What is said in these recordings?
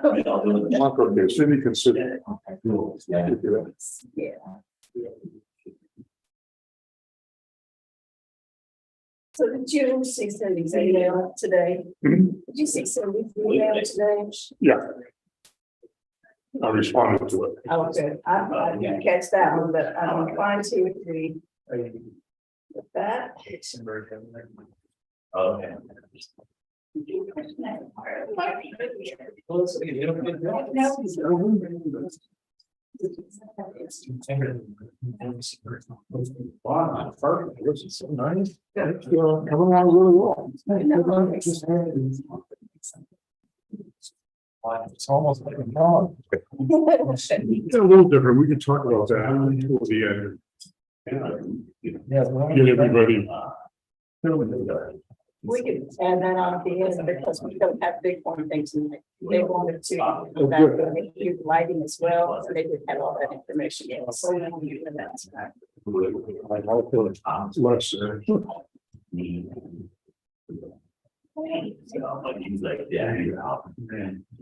Okay, city consider. Yeah. So did you see Cindy's email today? Mhm. Did you see Cindy's email today? Yeah. I responded to it. Oh, good. I didn't catch that one, but I'm trying to agree with that. Okay. So nice. Coming along really well. It's almost like a dog. It's a little different. We can talk about that toward the end. Get everybody. We could add that on at the end because we don't have big one things tonight. They wanted to, that use lighting as well, so they did have all that information. So we don't use that. Less.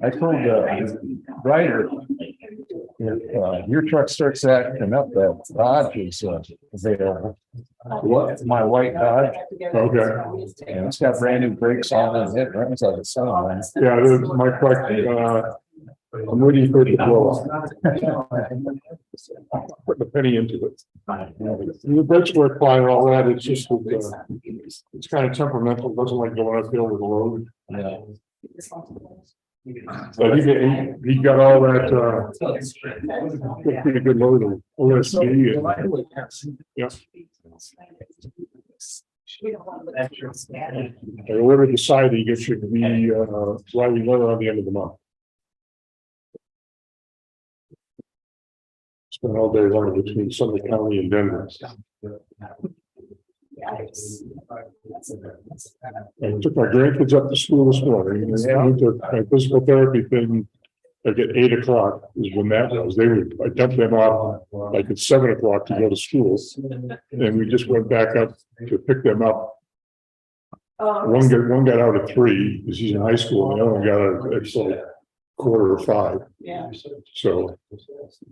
I told Ryder, if your truck starts acting up, that Dodge is available. What? My white Dodge, Okay. and it's got brand new brakes on it. It runs like a sun. Yeah, it is my question. I'm waiting for it to blow up. Put the penny into it. The brakes work fine and all that. It's just, it's kind of temperamental. Doesn't like going uphill with the road. Yeah. But he got all that, pretty good load of OSD. Yeah. I ordered the side, he gets you the, driving letter on the end of the month. Spent all day running between Suffolk County and Denver. I took my grandkids up to school this morning, and I went to my physical therapy thing. Like at 8 o'clock is when that was. I dumped them off like at 7 o'clock to go to school. And we just went back up to pick them up. One got out at 3 because he's in high school, and the other one got out at like 4:45. Yeah. So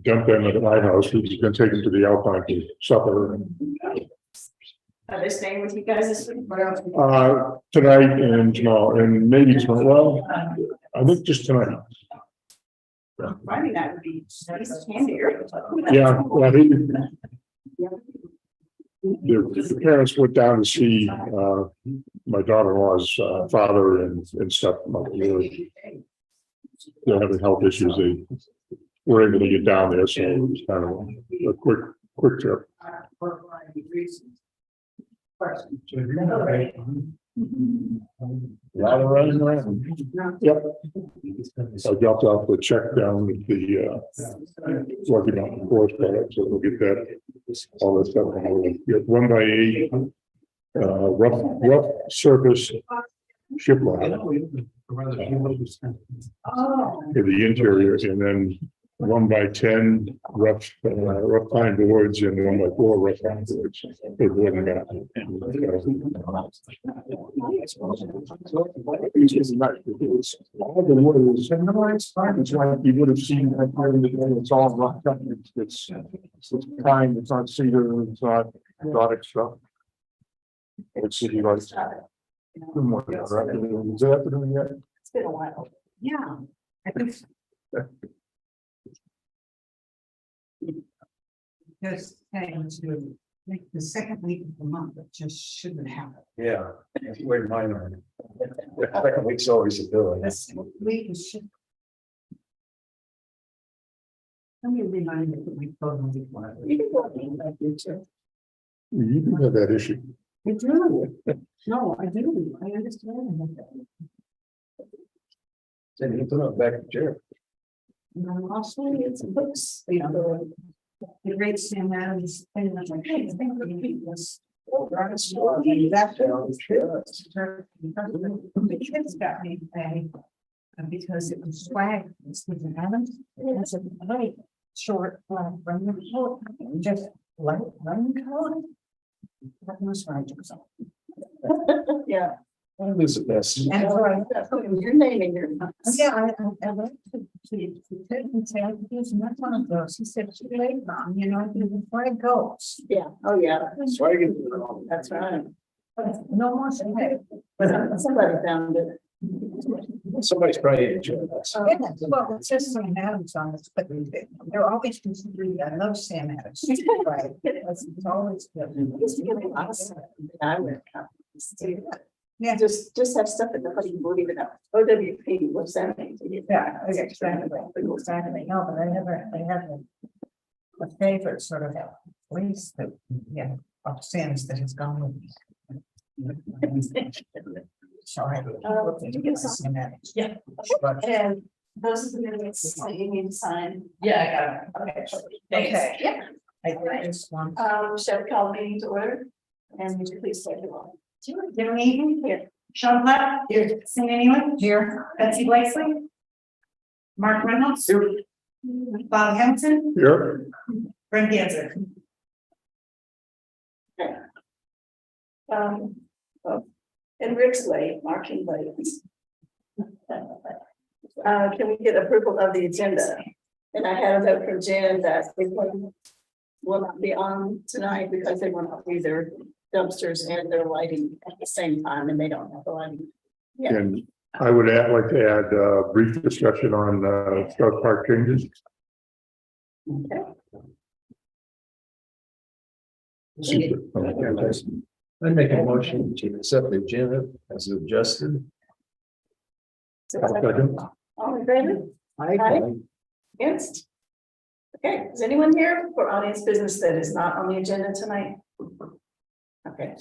dumped them at my house. He's gonna take them to the Alpine for supper. Are they staying with you guys this week? Tonight and tomorrow, and maybe tomorrow. Well, I think just tonight. Friday night would be handier. Yeah, well, the parents went down to see my daughter-in-law's father and stuff. They're having health issues. They were able to get down there, so it was kind of a quick trip. A lot of running around. Yep. I dropped off the check down with the working on the forest product, so we'll get that, all that stuff. Get 1x8 rough surface ship line for the interior, and then 1x10 rough pine boards and 1x4 rough pine boards. For wood and mat. It's like you would have seen that part of the day. It's all rough cut. It's pine, it's not cedar, it's not exotic stuff. It's city like. Is that afternoon yet? It's been a while. Yeah. I think Just saying to like the second week of the month, it just shouldn't happen. Yeah, that's the way mine are. Second week's always a bill. This week is should. Let me remind you that we totally. you can go in like you too. You do have that issue. I do. No, I do. I understand. Then you put it back in chair. And also it's books, you know, the great Sam Adams thing, I'm like, hey, think of this. The kids got me a, because it was swag, it's with an Adams, it's a very short, running coat, just light running coat. That was right. Yeah. That is the best. And so Your name and your. yeah, I went to Ted and say, he's not one of those. He said, too late, Mom, you know, before it goes. Yeah, oh, yeah, Swag. that's right. No more say. Somebody found it. Somebody's probably enjoying this. Yeah, well, it's just Sam Adams on this, but they're always considering, I love Sam Adams. Right. It's always good. Used to get a lot of stuff that I would companies too. Yeah. Just have stuff that nobody would even know. OWP, what's that mean? Yeah, exactly. Exactly. No, but they have a favorite sort of place that, yeah, of sins that has gone with me. Sorry. Did you get some? Yeah. But- And those are the minutes that you need to sign. Yeah, I got it. Okay. Okay. Yeah. I just want. Shall we call the meeting to order? And would you please take it on? Give me evening. Here. Sean Platt. Here. Cindy Anyone. Here. Betsy Blakeslee. Mark Reynolds. Bob Hamilton. Here, Brent Dancer. And Rick's late, marking late. Can we get approval of the agenda? And I had a note from Jen that it will not be on tonight because they want to do their dumpsters and their lighting at the same time, and they don't have the lighting. Yeah, and I would like to add a brief discussion on South Park changes. okay. I make a motion to accept the agenda as adjusted. So, Second. all in favor? Aye. Against? Okay, is anyone here for audience business that is not on the agenda tonight? Okay.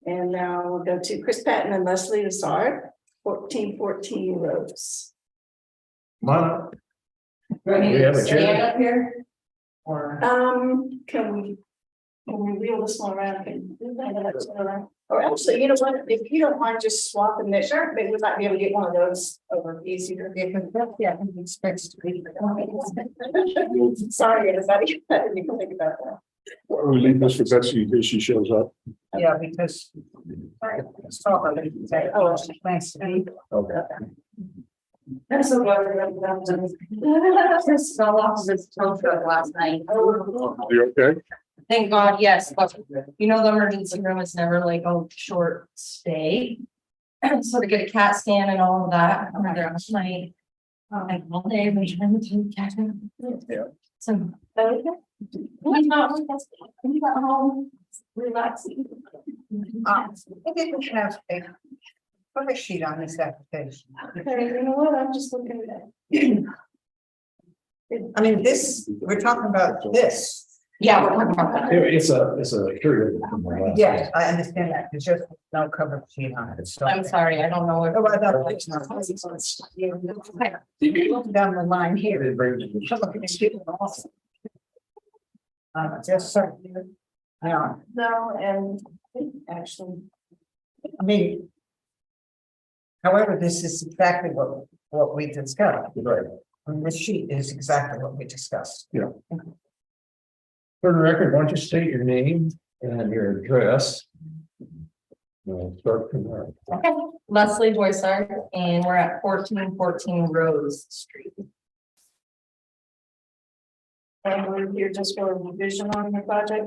And now we'll go to Chris Patton and Leslie Lazard, 1414 Rose. Come on up. Do I need We have to a stand chair. up here? Or? Can we wheel this one around? Can we wheel that one around? Or actually, you know what, if you don't mind just swapping this, sure, maybe we might be able to get one of those over easier. Yeah, he expects to be. Sorry, everybody, I didn't even think about that. We leave this for Betsy in case she shows up. Yeah, because. Oh, thanks. Okay. I'm so glad we're done. Just fell off this tow truck last night. You okay? Thank God, yes, but you know, the emergency room is never like a short stay. So to get a CAT scan and all of that, I'm there last night. And all day, we trying to catch him. Yeah. So. We got home, relaxing. I didn't have a cover sheet on this application. Okay, you know what, I'm just looking at it. I mean, this, we're talking about this. Yeah, we're talking about that. It's a period. Yes, I understand that. There's just no cover sheet on it. So. I'm sorry, I don't know if. Oh, I thought it was not. Down the line here. Just so. Yeah, No, and actually, I mean. However, this is exactly what we discussed. Right. And this sheet is exactly what we discussed. For the record, why don't you state your name and your address? We'll start from there. Okay, Leslie Boissard, and we're at 1414 Rose Street. and we're here just for a revision on the project.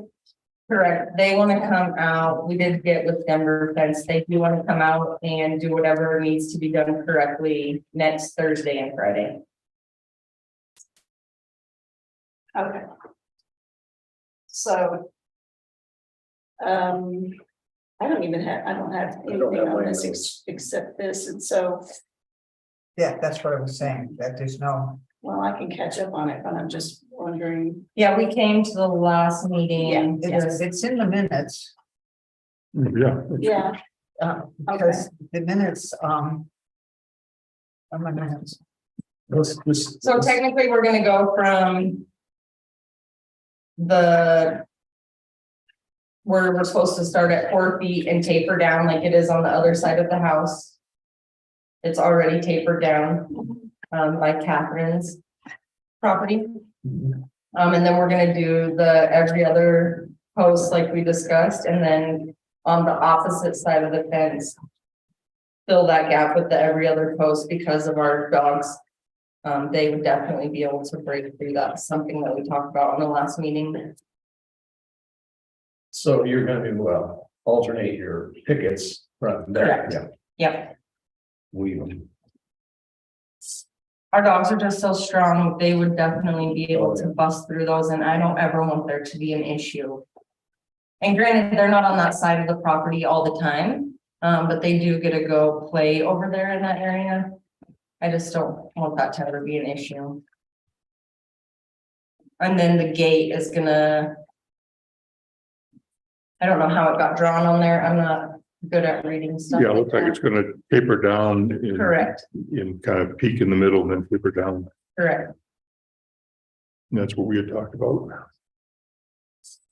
Correct. They want to come out. We did get with Denver Fence. They do want to come out and do whatever needs to be done correctly next Thursday and Friday. Okay. So. I don't have anything on this except this, and so, Yeah, that's what I was saying, that there's no. well, I can catch up on it, but I'm just wondering. Yeah, we came to the last meeting. It's in the minutes, Yeah. Yeah, because the minutes, on my minutes. So technically, we're gonna go from where we're supposed to start at 4 feet and taper down like it is on the other side of the house. It's already tapered down by Catherine's property. And then we're gonna do the every other post like we discussed, and then on the opposite side of the fence, fill that gap with the every other post because of our dogs. They would definitely be able to break through that, something that we talked about on the last meeting. So you're gonna do, alternate your pickets front and back. Correct. Yeah. Yep, We. our dogs are just so strong, they would definitely be able to bust through those, and I don't ever want there to be an issue. And granted, they're not on that side of the property all the time, but they do get to go play over there in that area. I just don't want that to ever be an issue. And then the gate is gonna. I don't know how it got drawn on there, I'm not good at reading stuff. Yeah, it looks like that. it's gonna taper down in. Correct, In kind of peak in the middle and then taper down. correct. And that's what we had talked about.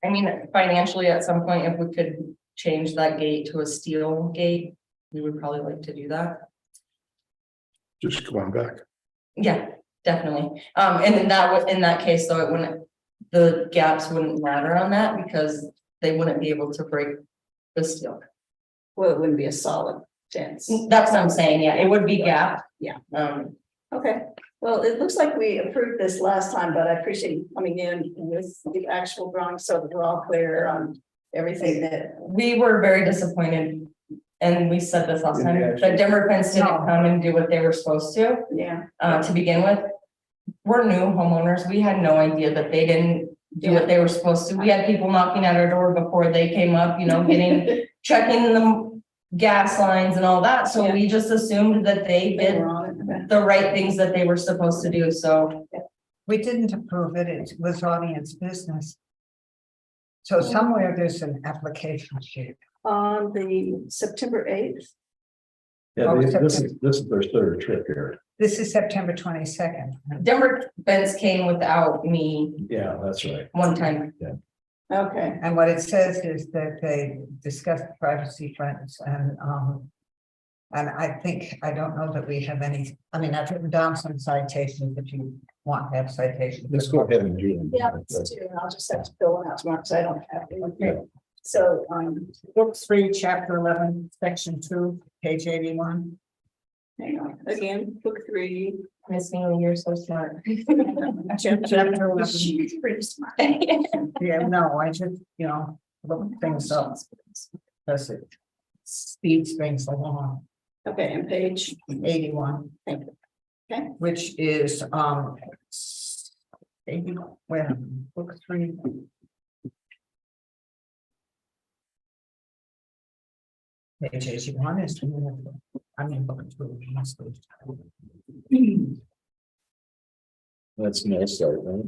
I mean, financially, at some point, if we could change that gate to a steel gate, we would probably like to do that. Just go on back. Yeah, definitely. And in that case, though, it wouldn't, the gaps wouldn't matter on that because they wouldn't be able to break the steel. Well, it wouldn't be a solid fence. That's what I'm saying. Yeah, it would be gap. Yeah. Okay. Well, it looks like we approved this last time, but I appreciate you coming in with the actual drawing, so that we're all clear on everything that. We were very disappointed, and we said this last time, that Denver Fence didn't come and do what they were supposed to. Yeah. To begin with. We're new homeowners. We had no idea that they didn't do what they were supposed to. We had people knocking at our door before they came up, getting, checking the gas lines and all that. So we just assumed that they They did were on it. the right things that they were supposed to do. So We didn't approve it, it was audience business. So somewhere there's an application sheet. On the September 8th. Yeah, this is their third trip here. This is September 22nd. Denver Fence came without me Yeah, that's right. one time. Okay, And what it says is that they discussed privacy fronts and I think, I don't know that we have any, I mean, I've written down some citations if you want to have citations. Let's go ahead and do them. yeah, let's do, I'll just have to fill one out tomorrow, because I don't have it. Okay. So, Book 3, chapter 11, section 2, page 81. hang on, again, book 3. Miss Neely, you're so smart. Chapter 11. She's pretty smart. Yeah, no, I just, look things up because it speeds things along. Okay, and page, 81. Thank you. Okay. Which is, 80, where, book 3. Page 81 is, I mean, book 2. must be. That's no start, right?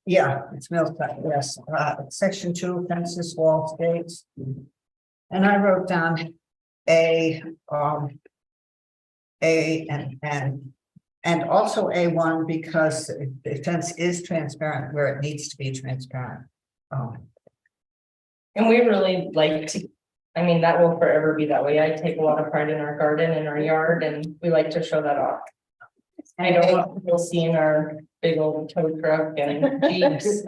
Yeah, it's Millside, yes, section 2, fences, walls, gates. And I wrote down A and also A1 because the fence is transparent where it needs to be transparent. And we really like to, I mean, that will forever be that way. I take a lot of pride in our garden and our yard, and we like to show that off. I don't want people seeing our big old tow truck and Jeeps.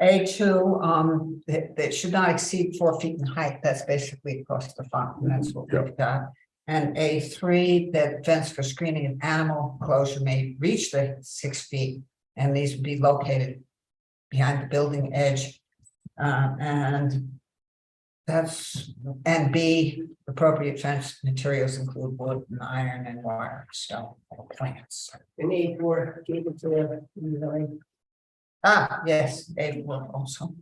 A2, that should not exceed 4 feet in height. That's basically across the front. And that's what we've got. And A3, that fence for screening of animal closure may reach the 6 feet, and these would be located behind the building edge. And B, appropriate fence materials include wood and iron and wire, stone, or plants. we need more people to, Yes, A will also. all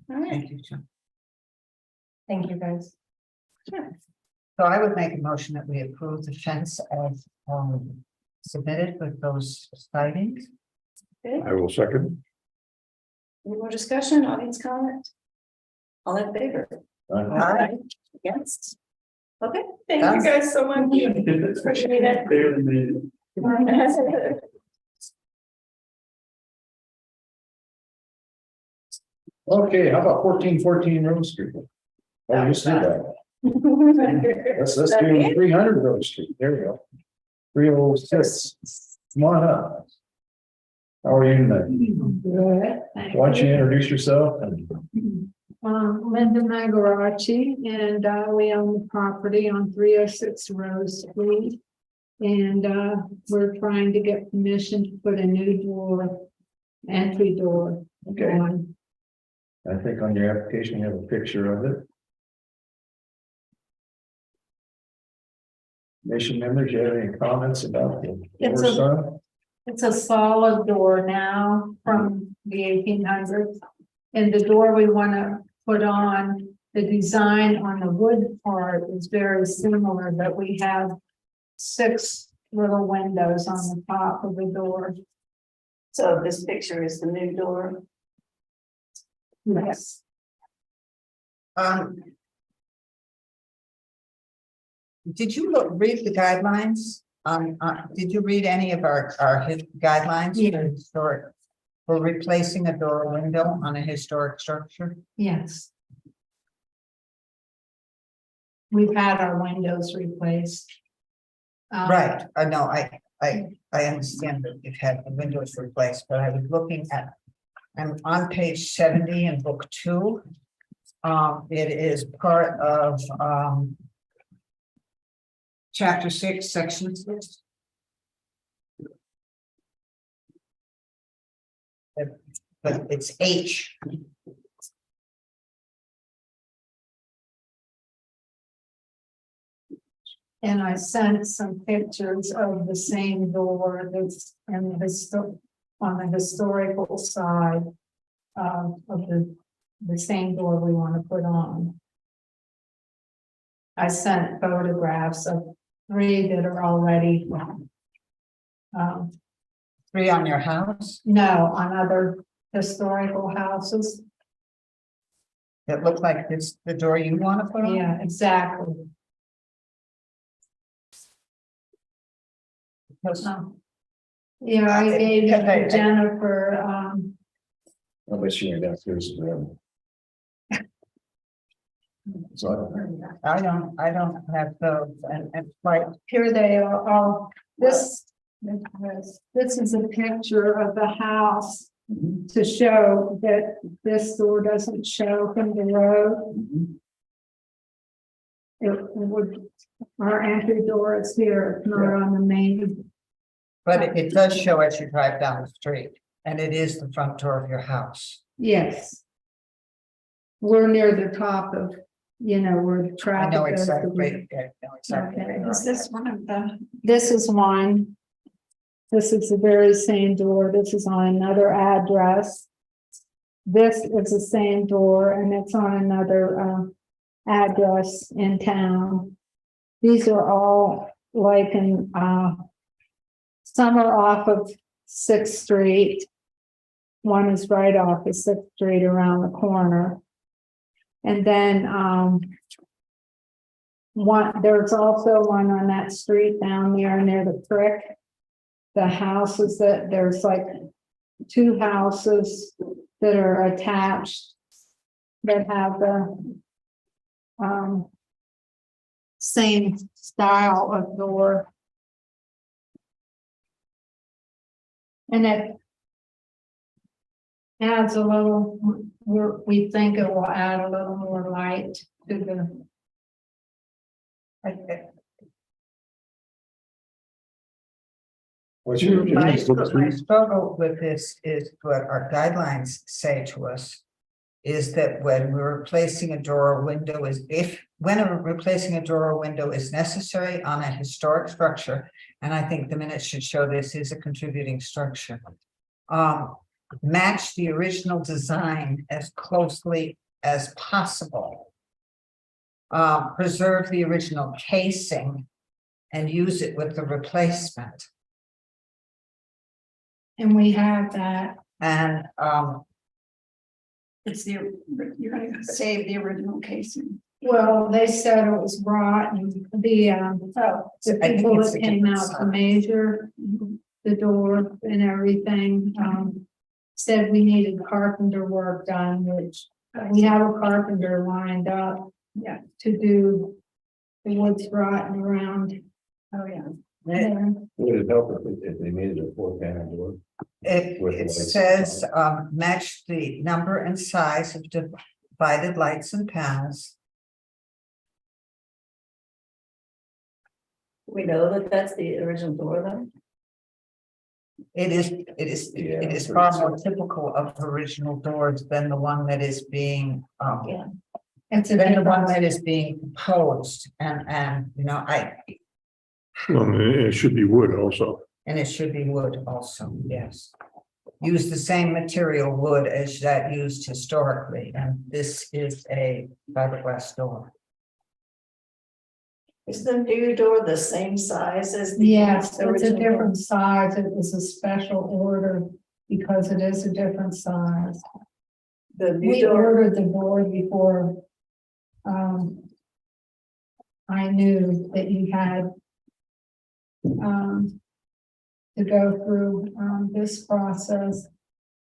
right, Thank you, John. Thank you, guys. So I would make a motion that we approve the fence as submitted with those sightings. I will second. any more discussion, audience comment? All in favor? Aye. Against? Okay, thank you guys so much. Appreciate it. Okay, how about 1414 Rose Street? Oh, you said that. Let's do 300 Rose Street. There we go. 306. Come on up. How are you tonight? Why don't you introduce yourself and Linda Magarachi, and we own the property on 306 Rose Street. And we're trying to get permission to put a new door, entry door Okay, on. I think on your application, you have a picture of it. Commission members, you have any comments about the It's door a- style? It's a solid door now from the 1800s. And the door we want to put on, the design on the wood part is very similar, but we have 6 little windows on the top of the door. So this picture is the new door. Yes. Did you read the guidelines? Did you read any of our guidelines? Yeah. For replacing a door or window on a historic structure? Yes. We've had our windows replaced. Right, no, I understand that you've had the windows replaced, but I was looking at. I'm on page 70 in book 2. It is part of chapter 6, section 6. But it's H. And I sent some pictures of the same door that's in on the historical side. Of the same door we want to put on. I sent photographs of 3 that are already. 3 on your house No, on other historical houses. that look like this, the door you want to put on? Yeah, exactly. Because- Yeah, I gave it Okay. to Jennifer, Oh, but she went downstairs forever. So I don't have those, and like, here they are, this is a picture of the house to show that this door doesn't show from the road. It would, our entry door is here, it's not on the main. but it does show as you drive down the street, and it is the front door of your house. Yes. We're near the top of, where the I traffic. know goes. exactly. I know exactly. Okay. Is this one of the? This is one. This is the very same door. This is on another address. This is the same door and it's on another address in town. These are all like in some are off of 6th Street. One is right off of 6th Street around the corner. And then there's also one on that street down there near the creek. The houses there's like 2 houses that are attached that have the same style of door. And it adds a little, we think it will add a little more light to the. What's your? My struggle with this is what our guidelines say to us. Is that when we're replacing a door or window replacing a door or window is necessary on a historic structure, and I think the minutes should show this is a contributing structure. Match the original design as closely as possible. Preserve the original casing and use it with the replacement. And we have that. And It's you're gonna save the original casing. Well, they said it was rotten. The I think people it's that a came different out to size. measure the door and everything, said we needed carpenter work done, which we have a carpenter lined up. Yeah. To do the woods rotten around Oh, yeah. there. would it help if they made it a 4-panel door? It says, match the number and size of lighted lights and panels. We know that that's the original door though. It is Yeah, far more typical of original doors than the one that is being, Yeah. It's a than the one different, that is being proposed, and, you know, It should be wood also. and it should be wood also, yes. Use the same material wood as that used historically, and this is a fiberglass door. Is the new door the same size as the? yes, it's a original door? different size. It was a special order because it is a different size. The new We door, ordered the door before. I knew that you had. To go through, this process.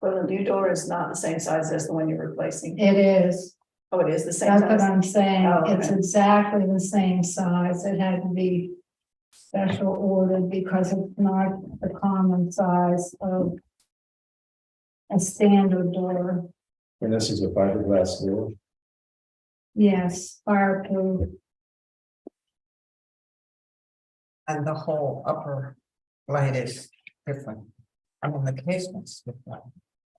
well, the new door is not the same size as the one you're replacing. It is, Oh, it is the same that's what size. I'm saying. Oh, It's okay. exactly the same size. It had to be special ordered because it's not the common size of a standard door. And this is a fiberglass door. Yes, fireproof. And the whole upper light is different. I mean, the casement's different.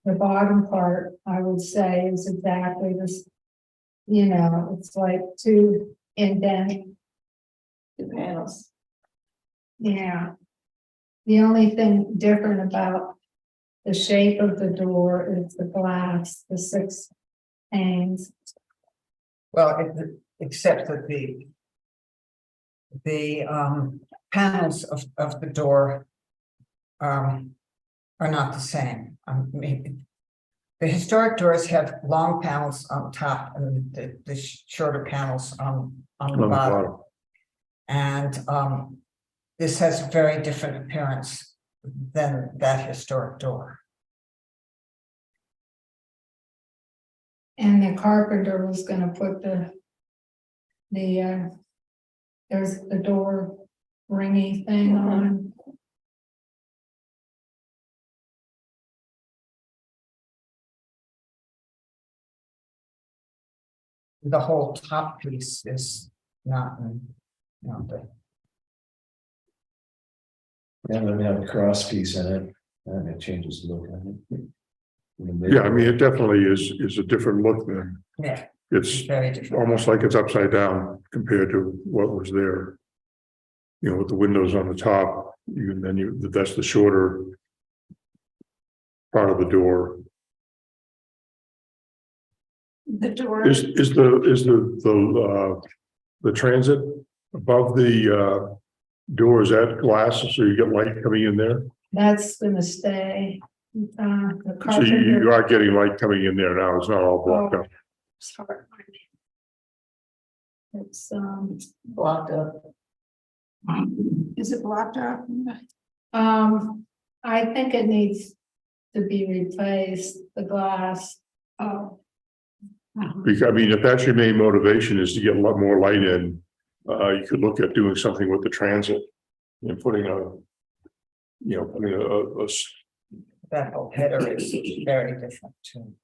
The bottom part, I would say, is exactly this. You know, it's like two indent, Two panels. yeah. The only thing different about the shape of the door is the glass, the 6 panes. Well, except that the panels of the door are not the same. The historic doors have long panels on top and the shorter panels on the bottom. And this has a very different appearance than that historic door. And the carpenter was gonna put there's the door ringy thing on. The whole top piece is not, the And then we have a cross piece in it, and it changes the look on it. Yeah, I mean, it definitely is a different look than, yeah, it's very different. almost like it's upside down compared to what was there. You know, with the windows on the top, that's the shorter part of the door. The door. Is the transit above the door, is that glass, so you get light coming in there? That's gonna stay. The So you carpenter. are getting light coming in there now, it's not all blocked up. It's hard. It's, Blocked up. Is it blocked out? I think it needs to be replaced, the glass. Oh. Because, I mean, if that's your main motivation is to get a lot more light in, you could look at doing something with the transit. And putting That whole header is very different too.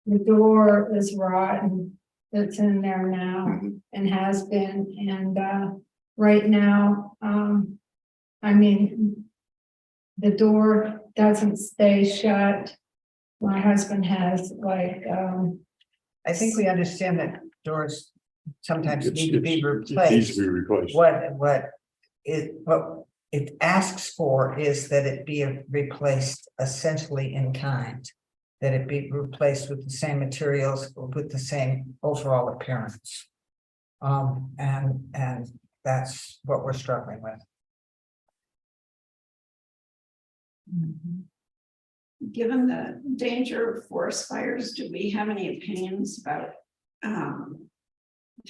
The door is rotten, it's in there now and has been, and right now, I mean. The door doesn't stay shut. My husband has like, I think we understand that doors sometimes It's- need to be it needs to be replaced. replaced. What it asks for is that it be replaced essentially in kind. That it be replaced with the same materials, with the same overall appearance. And that's what we're struggling with. Given the danger of forest fires, do we have any opinions about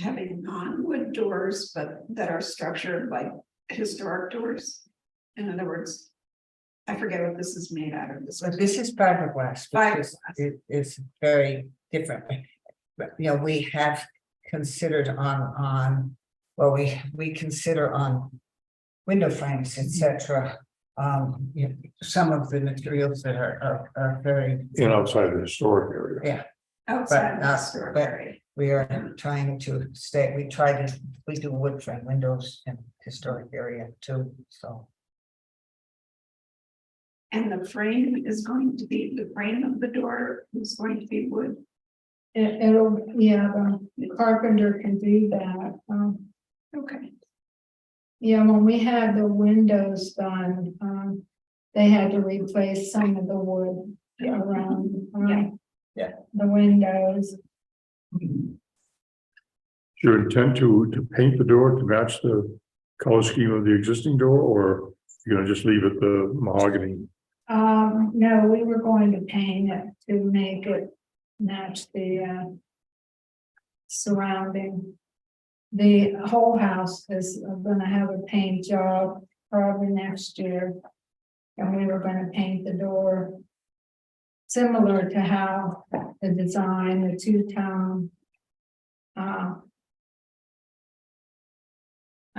having non-wood doors, but that are structured like historic doors? In other words, I forget what this is made out of. But this is fiberglass, which is very different. But, you know, we have considered we consider on window frames, etc. You know, some of the materials that are very, And outside the historic area. yeah. Outside the not- historic but- area. We are trying to stay, we do wood frame windows in historic area too, so. And the frame is going to be, the frame of the door is going to be wood. It'll, yeah, the carpenter can do that. Okay. Yeah, when we had the windows done, they had to replace some of the wood around. Yeah. The windows. Your intent to paint the door to match the color scheme of the existing door, or you're gonna just leave it the mahogany? No, we were going to paint it to make it match the surrounding. The whole house is gonna have a paint job probably next year. And we were gonna paint the door similar to how the design, the two-tone. I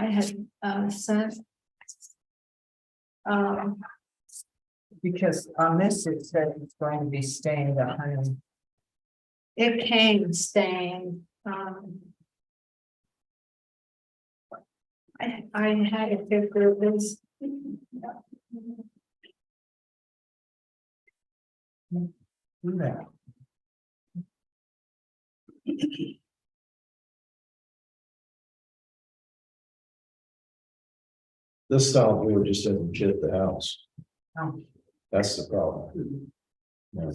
had sent. Because on this, it said it's going to be stained 100. It came stained, I had a picture of this. Do that. This style here just doesn't fit the house. No. That's the problem. Yeah.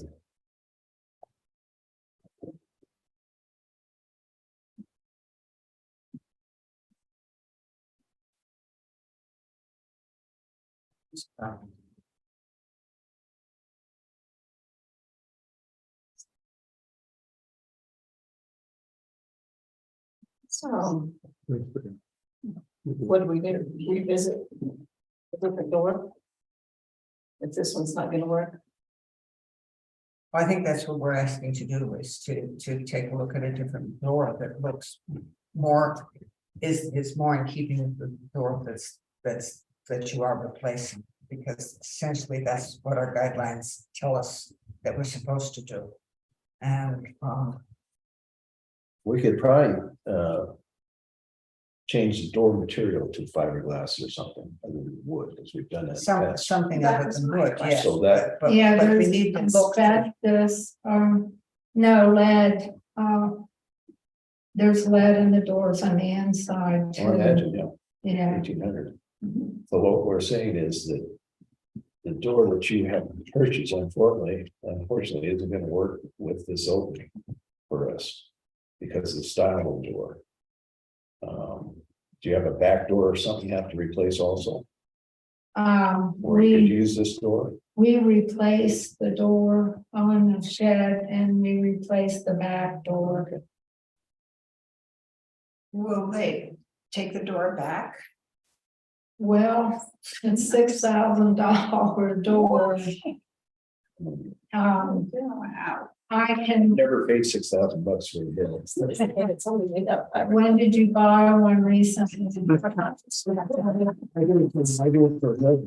So what do we do? Revisit a different door? If this one's not gonna work? I think that's what we're asking to do, is to take a look at a different door that looks more, is more in keeping with the door that you are replacing. Because essentially that's what our guidelines tell us that we're supposed to do. And, We could probably change the door material to fiberglass or something other than wood, as we've done that. in the past. something That other was than my wood, yeah. So that, Yeah, But we there's need to look. asbestos, no lead, there's lead in the doors on the inside I imagine, too. yeah, Yeah, 1800. So what we're saying is that the door that you have purchased, unfortunately, isn't gonna work with this opening for us because of the style of the door. Do you have a back door or something you have to replace also? Or you could we use this door? replaced the door on the shed and we replaced the back door. Will they take the door back? Well, it's $6,000 door. Wow. I can, Never paid $6,000 for a bill. It's only made up. when did you buy one recently?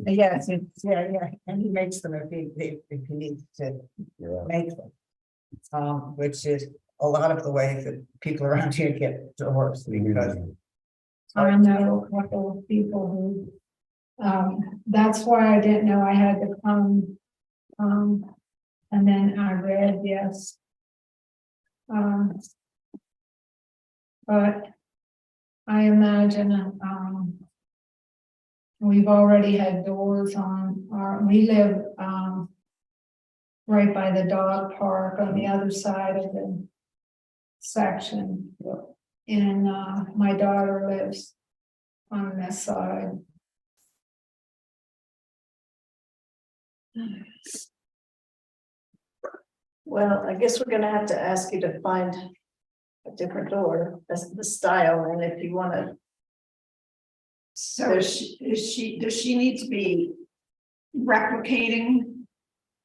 Yes, yeah, and he makes them if he needs to Yeah. make them. Which is a lot of the way that people around here get doors, because I know a couple of people who, that's why I didn't know I had to come. And then I read, yes. But I imagine, we've already had doors on we live, right by the dog park on the other side of the section. And, my daughter lives on this side. Well, I guess we're gonna have to ask you to find a different door, that's the style, and if you wanna. So does she need to be replicating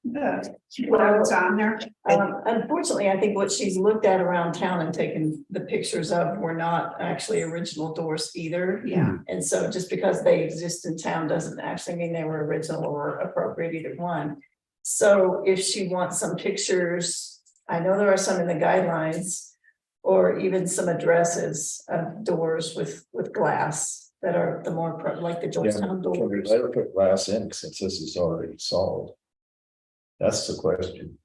what's on there? Unfortunately, I think what she's looked at around town and taken the pictures of were not actually original doors either. Yeah. And so just because they exist in town doesn't actually mean they were original or appropriate either one. So if she wants some pictures I know there are some in the guidelines. Or even some addresses of doors with glass that are the more, like the Georgetown doors. Let her put glass in since this is already solved. That's the question.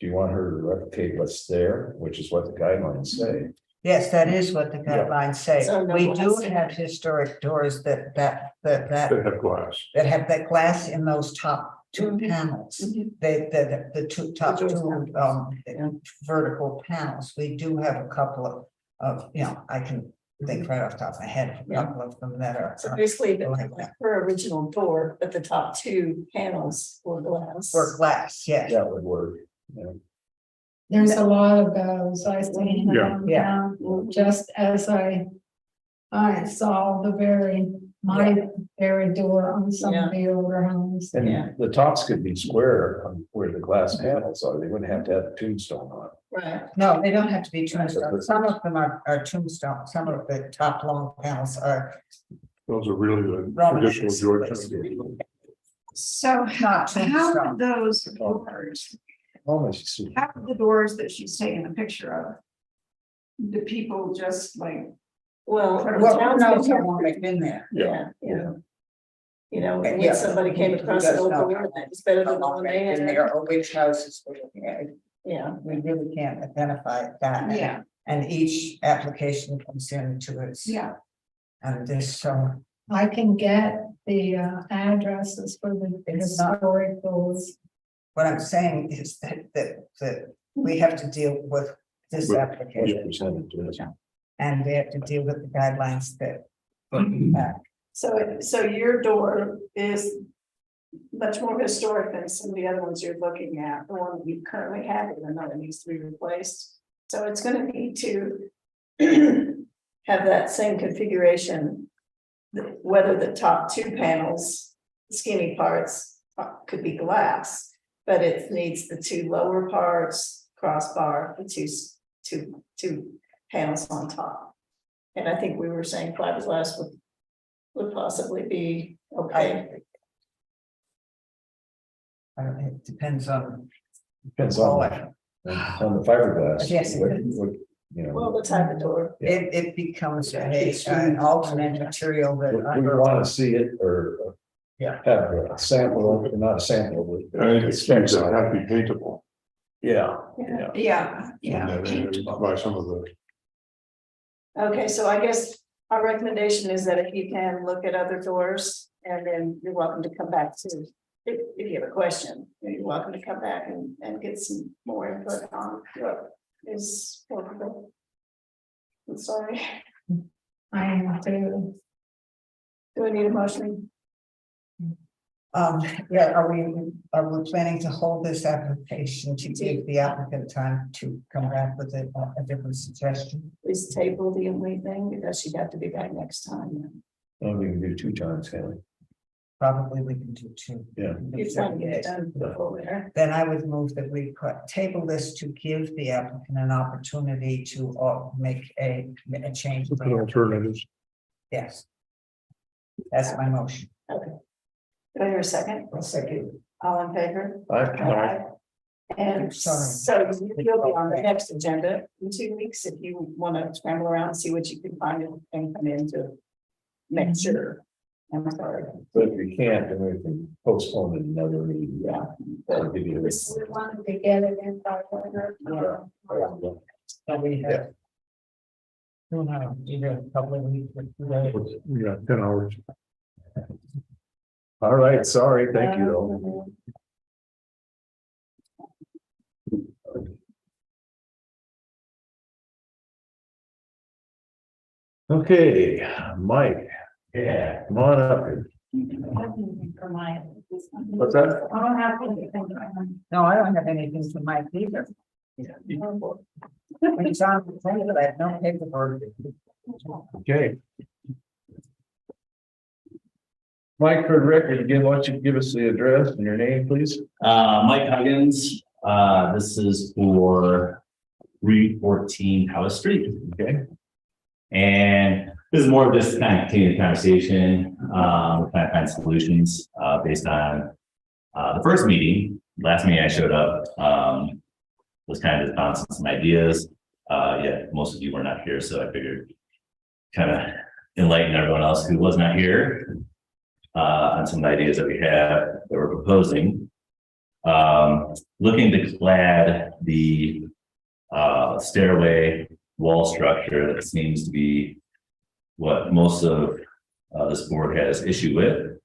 Do you want her to replicate what's there, which is what the guidelines say? Yes, that is what the guidelines say. So no We do glass. have historic doors that They have glass. have that glass in those top two Mhm. panels. Mhm. The top two Georgetown. vertical panels. We do have a couple of, I can think right off the top of my head, of a Yeah. couple of them that are. So basically, Like that. her original door, but the top two panels were glass. For glass, yes. That would work. Yeah. There's a lot of those I seen Yeah. around Yeah. town, just as I saw my very door on some of the older homes. And Yeah. the tops could be square on where the glass panels are. They wouldn't have to have a tombstone on. Right, No, they don't have to be tombstone. Some of them are tombstone. Some of the top long panels are Those are really the Roman. traditional Georgetown. So not how tombstone. do those doors, Almost. how do the doors that she's taking a picture of? Do people just like, well. the Well, town's no, been- someone have been there. Yeah, yeah. You know, Yeah. when somebody came across an Who old does know? door, that was better than the one they In had. there, or which houses we're looking at. Yeah, We really can't identify that. yeah, And each application comes in to us. yeah, And this, so, I can get the addresses for the It's not- historic doors. what I'm saying is that we have to deal with this With- application. Presented to us. And we have to deal with the guidelines that. so your door is much more historic than some of the other ones you're looking at, the one that you currently have, even though it needs to be replaced. So it's gonna need to have that same configuration. Whether the top two panels, skinny parts, could be glass, but it needs the two lower parts, crossbar, the two panels on top. And I think we were saying fiberglass would possibly be okay. It depends on. Depends on the fiberglass. Yes. You know. Well, the type of door. It becomes an alternate material that. We want to see it or. Yeah. Have a sample, not a sample, but. I think it's things that have to be paintable. Yeah, Yeah. yeah, yeah. And then buy some of the, Okay, so I guess our recommendation is that if you can look at other doors, and then you're welcome to come back to. If you have a question, you're welcome to come back and get some more input on what is workable. I'm sorry, I am too. do I need a motion? Yeah, are we planning to hold this application to give the applicant time to come back with a different suggestion? Please table the only thing, because she'd have to be back next time. well, we can do 2 times, can we? Probably we can do 2. Yeah. You're trying to get it done before winter. Then I would move that we table this to give the applicant an opportunity to make a change. look at alternatives. Yes. That's my motion. Okay. Do I hear a second? I'll second. All in favor? I, And Sorry. so you'll be on the next agenda in 2 weeks if you want to scramble around and see what you can find and come in to make sure. I'm sorry. but if we can't, then we can postpone it another meeting. Yeah. I'll give you This- We wanted to get it in by winter. So we have. Either a couple of weeks. Yeah, 10 hours. All right, sorry, thank you. though. Okay, Mike. Yeah. Come on up here. For my. What's that? I don't have anything. No, I don't have anything to Mike either. When it's on the table, I have no paperwork. Okay. Mike, for the record, again, why don't you give us the address and your name, please? Mike Huggins, this is for 314 House Street. Okay. And this is more of just kind of continue the conversation, with kind of find solutions, based on The first meeting, last meeting I showed up, was kind of just bouncing some ideas. Yeah, most of you were not here, so I figured kind of enlighten everyone else who was not here on some ideas that we have that we're proposing. Looking to clad the stairway wall structure that seems to be what most of this board has issue with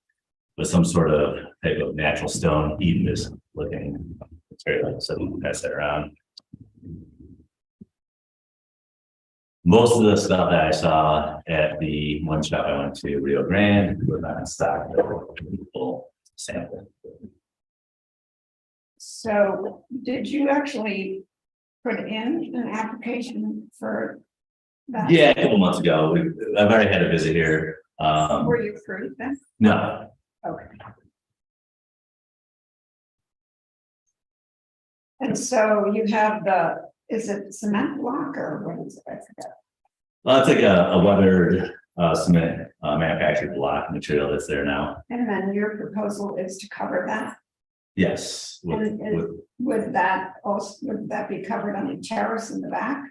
some sort of type of natural stone, eaves looking material. So we can pass that around. Most of the stuff that I saw at the one shop I went to, Rio Grande, was not in stock. Full sample. So did you actually put in an application for that? Yeah, a couple months ago, I've already had a visit here. Were you approved then? No, Okay. And so you have is it cement block or what is it? I forgot. well, it's like a weathered cement manufactured block material that's there now. And then your proposal is to cover that? Yes. Would that be covered on the terrace in the back?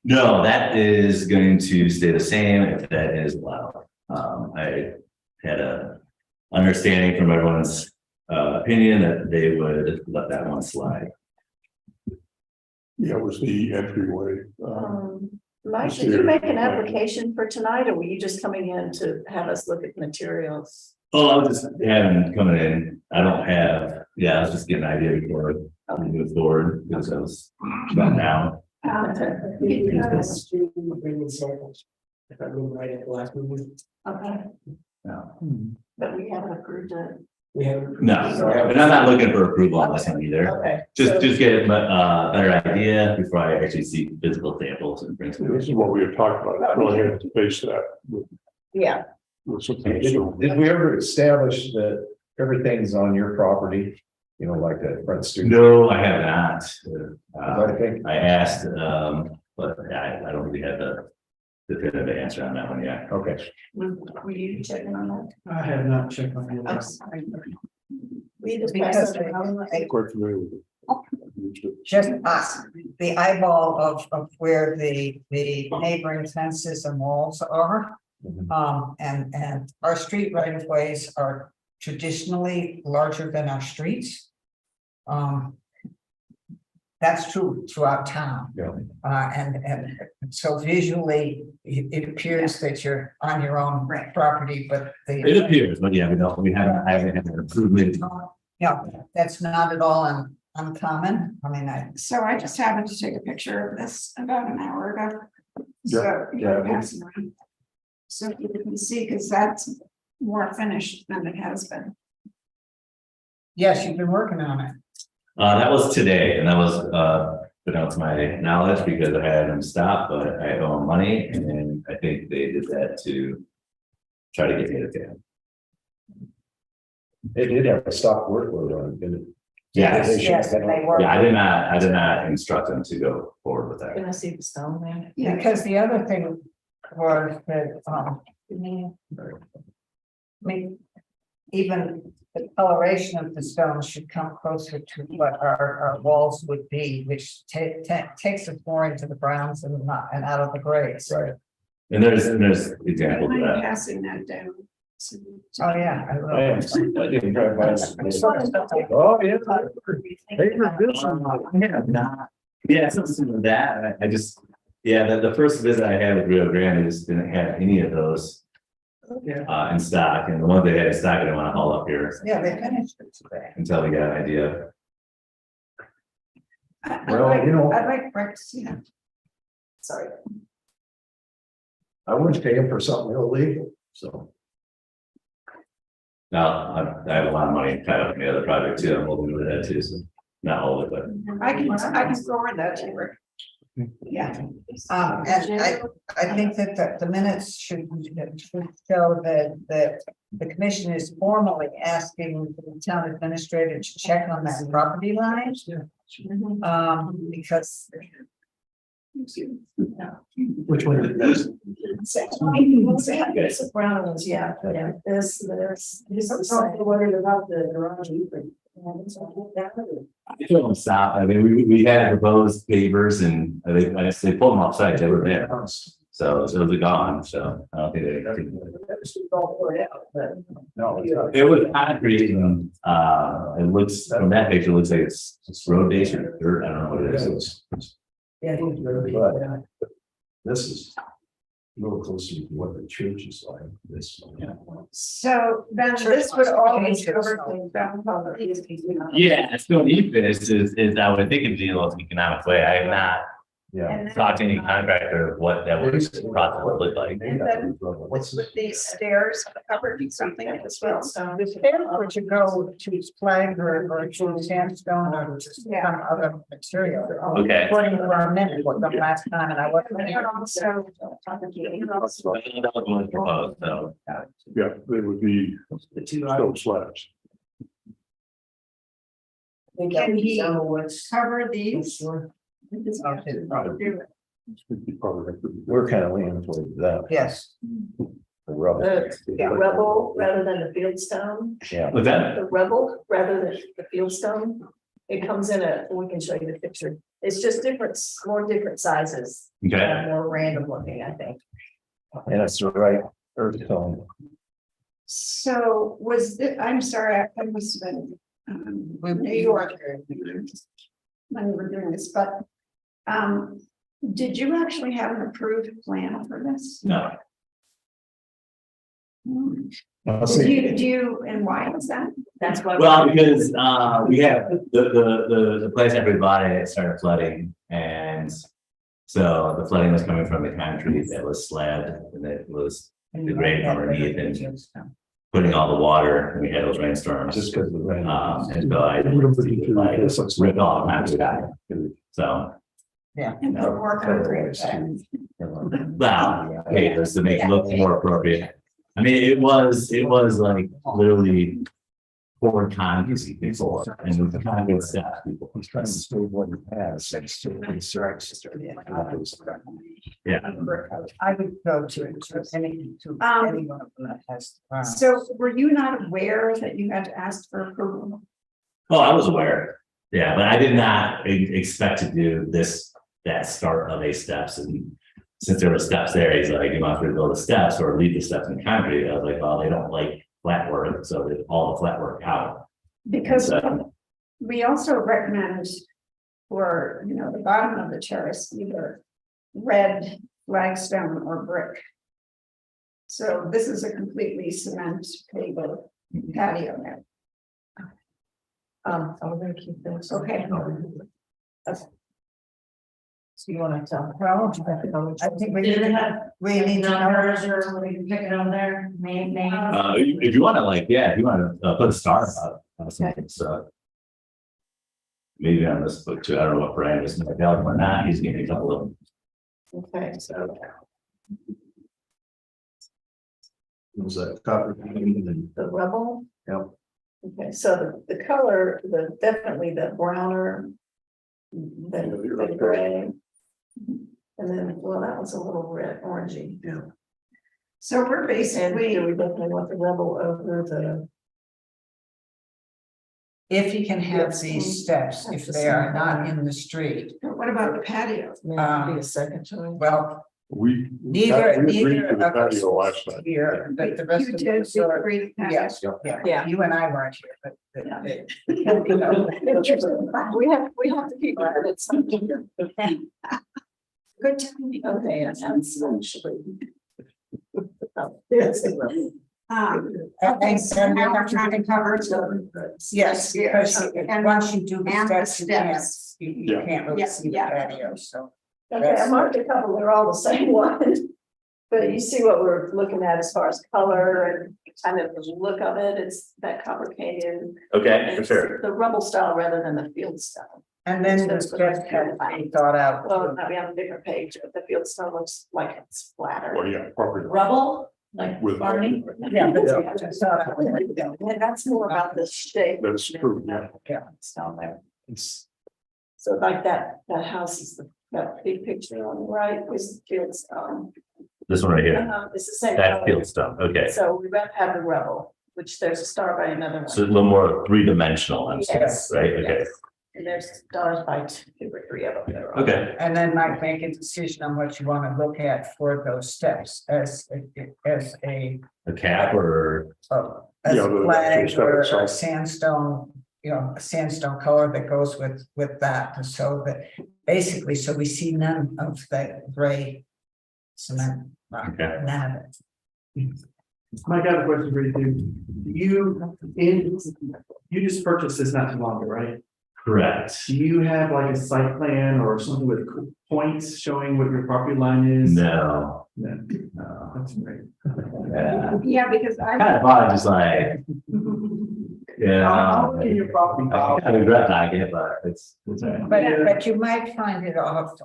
No, that is going to stay the same if that is allowed. I had a understanding from everyone's opinion that they would let that one slide. Yeah, it was the entryway. Mike, did you make an application for tonight, or were you just coming in to have us look at materials? Oh, I was just having coming in. I don't have, yeah, I was just getting an idea before we move forward because I was shut down. If I move right at the last meeting, Okay, No, but we haven't approved it. we haven't. no, and I'm not looking for approval on this one either. Okay. Just get a better idea before I actually see physical samples and bring some. This is what we had talked about. Go ahead and face that Yeah, with some. Did we ever establish that everything's on your property? You know, like that front stoop? No, I have not. I think, I asked, but I don't really have the definitive answer on that one yet. okay. were you checking on that? I have not checked on I'm that. sorry. We just Because passed they- it around. Quite familiar with it. Just us, the eyeball of where the neighboring fences and walls are. And our street right of ways are traditionally larger than our streets. That's true throughout town. Yeah. And so visually, it appears that you're on your own property, but It appears, but yeah, I haven't had an improvement. yeah, that's not at all uncommon. I mean, So I just happened to take a picture of this about an hour ago. So you Yeah, can pass it around. So you can see, because that's more finished than it has been. yes, you've been working on it. That was today, and that was, without my knowledge, because I had them stop, but I owe them money, and I think they did that to try to get me to pay them. It did have a stop workload on it, didn't it? Yes, Yes, and they work. yeah, I did not instruct them to go forward with that. Gonna see the stone there. Yeah. Because the other thing was that, I mean, even the coloration of the stones should come closer to what our walls would be, which takes us more into the browns and out of the grays. Right. And there's examples Don't of mind that. passing that down. Oh, yeah. I will. I didn't drive by. Oh, yeah. Favorite business. Yeah, something like that. I just, yeah, the first visit I had with Rio Grande just didn't have any of those in stock, and the ones they had in stock, I didn't want to haul up here Yeah, they finished it today. until we got an idea. Well, you know, I'd like Rick to see that. Sorry. I wouldn't pay him for something illegal, so. Now, I have a lot of money tied up in the other project too, I'm holding with that too, so not all of it, but. I can forward that to you, Rick. Yeah. And I think that the minutes should show that the commission is formally asking the town administrator to check on that property line. Because Which one is it? It's brown ones, yeah, yeah, this, this is worried about the garage. I couldn't stop. I mean, we had proposed pavers and they pulled them off site. They were there. So it was gone. So I don't think they. No, it's not. It was concrete and, it looks, from that picture, it looks like it's road base or dirt. I don't know what it is. Yeah, I think it's really But- good. This is a little closer to what the church is like, this. Yeah. So then this would always cover the ground cover. Yeah, it's still need finished is I would think it'd be the most economic way. I have not Yeah. And then talked to any contractor of what that would process would look like. What's with these stairs covered something as well, so. The stairs were to go to flag or to sandstone or to some other material. Okay. According to our minutes, what the last time, and I wasn't there. So. That was one proposed, so. Yeah, they would be The two stone slabs. Can he cover these? Would be probably like the- We're kind of leaning towards that. Yes. The rubber. The rebel rather than the fieldstone, Yeah. With that, the rebel rather than the fieldstone. It comes in we can show you the picture. It's just more different sizes. okay, More random looking, I think. And it's the right earth tone. So was it, I'm sorry, I must have been, New York. When we were doing this, but, did you actually have an approved plan for this? no, Do you, and why is that? That's why. well, because we have the place after we bought it, it started flooding and. So the flooding was coming from the concrete that was slabbed and it was degraded underneath and putting all the water, and we had those rainstorms. Just because of the rain. And so I like ripped all the concrete out. So, And put more concrete back. wow, hey, just to make it look more appropriate. I mean, it was like literally poured concrete before and with the concrete stuff. He's trying to say what he has. Yeah. I would go to any, any one of them that has. So were you not aware that you had to ask for approval? Oh, I was aware. Yeah, but I did not expect to do that start of a steps. And since there were steps there, he's like, you want to build the steps or leave the steps in concrete. I was like, well, they don't like flat work, so they all the flat work out. Because So, we also recommend for, the bottom of the terrace, either red flagstone or brick. So this is a completely cement paver patio now. I'm gonna keep this. Okay. So you wanna tell? Well, I think we need to know. or we can pick it on there, name. if you want to if you want to put a star up, something, so. Maybe on this book too, I don't know what Brian is going to tell him or not, he's getting a couple of. Okay, so Was that copper? the rebel. Yep. Okay, so the color, definitely the browner. Than the gray. And then, well, that was a little red, orangey. Yeah. So we're And basically, do we definitely want the rebel over the, If you can have these steps, if they are not in the street, what about the patio? maybe a second time? well, We neither agreed to the of us patio last night. here, but the rest You of did us are. agree with patio? Yes, Yeah. yeah, you and I weren't here, but. We have to keep it something. Good timing. Okay, that sounds actually. Yes, the rebel. And Now we're trying to cover the. yes, because And- once you do the and the steps, you can't, steps. you Yeah. can't really Yeah, see the yeah. patio, so. Okay, I marked a couple, they're all the same one. But you see what we're looking at as far as color and kind of the look of it, it's that copper canyon. Okay, for It's sure. the rubble style rather than the field style. And then the steps have to be thought out. Well, we have a different page, but the field style looks like it's flatter. Well, yeah, property. Rubble, like With- farming. Yeah, but Yeah. it's thought out. And that's more about the shape. That's true, yeah. It's down there. So like that house is the that big picture on the right is fields. This one right here, It's the same. that color. field stuff, okay. So we have the rebel, which there's a star by another So a one. little more three-dimensional, I'm saying, Yes, right? Okay, yes. And there's stars by two or three of them. there. okay. And then might make a decision on what you want to look at for those steps as a A cap or, as Yeah, a the flag step or a itself. sandstone, a sandstone color that goes with that, so that basically, so we see none of the gray cement rock, Okay. none of it. Mike, I have a question for you too. You just purchased this not too long ago, right? correct. Do you have like a site plan or something with points showing what your property line is? No, No, no. that's great. Yeah. Yeah, because I. Kind of odd, just like, yeah. I'll look in your property I file. kind of regret not it, but it's all right. But you might find it off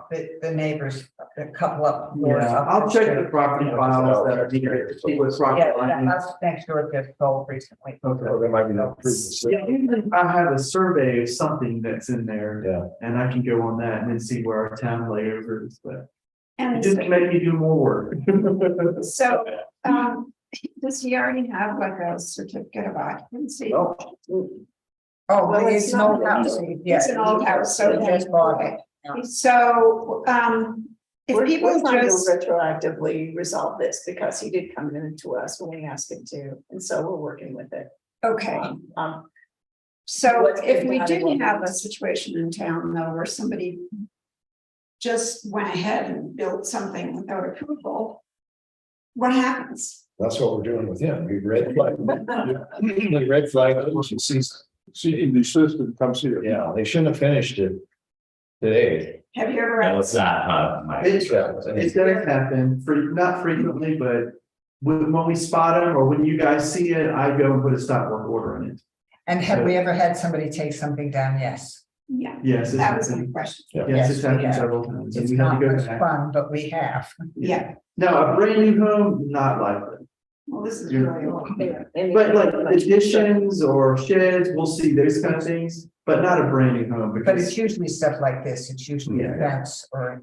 the neighbors, a couple up. doors Yeah, up I'll the check street. the property files that are near to see what property Yeah, line is. let's make sure it's sold recently. Or they might be not approved. Yeah, usually I have a survey of something that's in there. Yeah. And I can go on that and then see where our town layover is, but it And just make me do more work. so, does he already have like a certificate of occupancy? Oh. Oh, Well, well, it's it's an not old house. new. Yeah. It's an old house, so He just bought it. So, if We're people trying to just, retroactively resolve this because he did come in to us when we asked him to, and so we're working with it. okay, Um, so What's if been we done, did what have a was- situation in town though, where somebody just went ahead and built something without approval, what happens? That's what we're doing with him. We red flag. The red flag, See, the system comes here. yeah, they shouldn't have finished it today. Have you ever? No, it's not, Mike. It's gonna happen not frequently, but when we spot them or when you guys see it, I go and put a stop work order on it. And have we ever had somebody take something down? Yes. Yeah, Yes, it's that was my happened. question. Yes, it's we happened have. several times. and It's we had not to go much back. fun, but we have. Yeah, Now, a brand new home, not likely, well, this is You're- really old. but like additions or sheds, we'll see those kind of things, but not a brand new home. But because- it's usually stuff like this. It's usually Yeah. a fence or.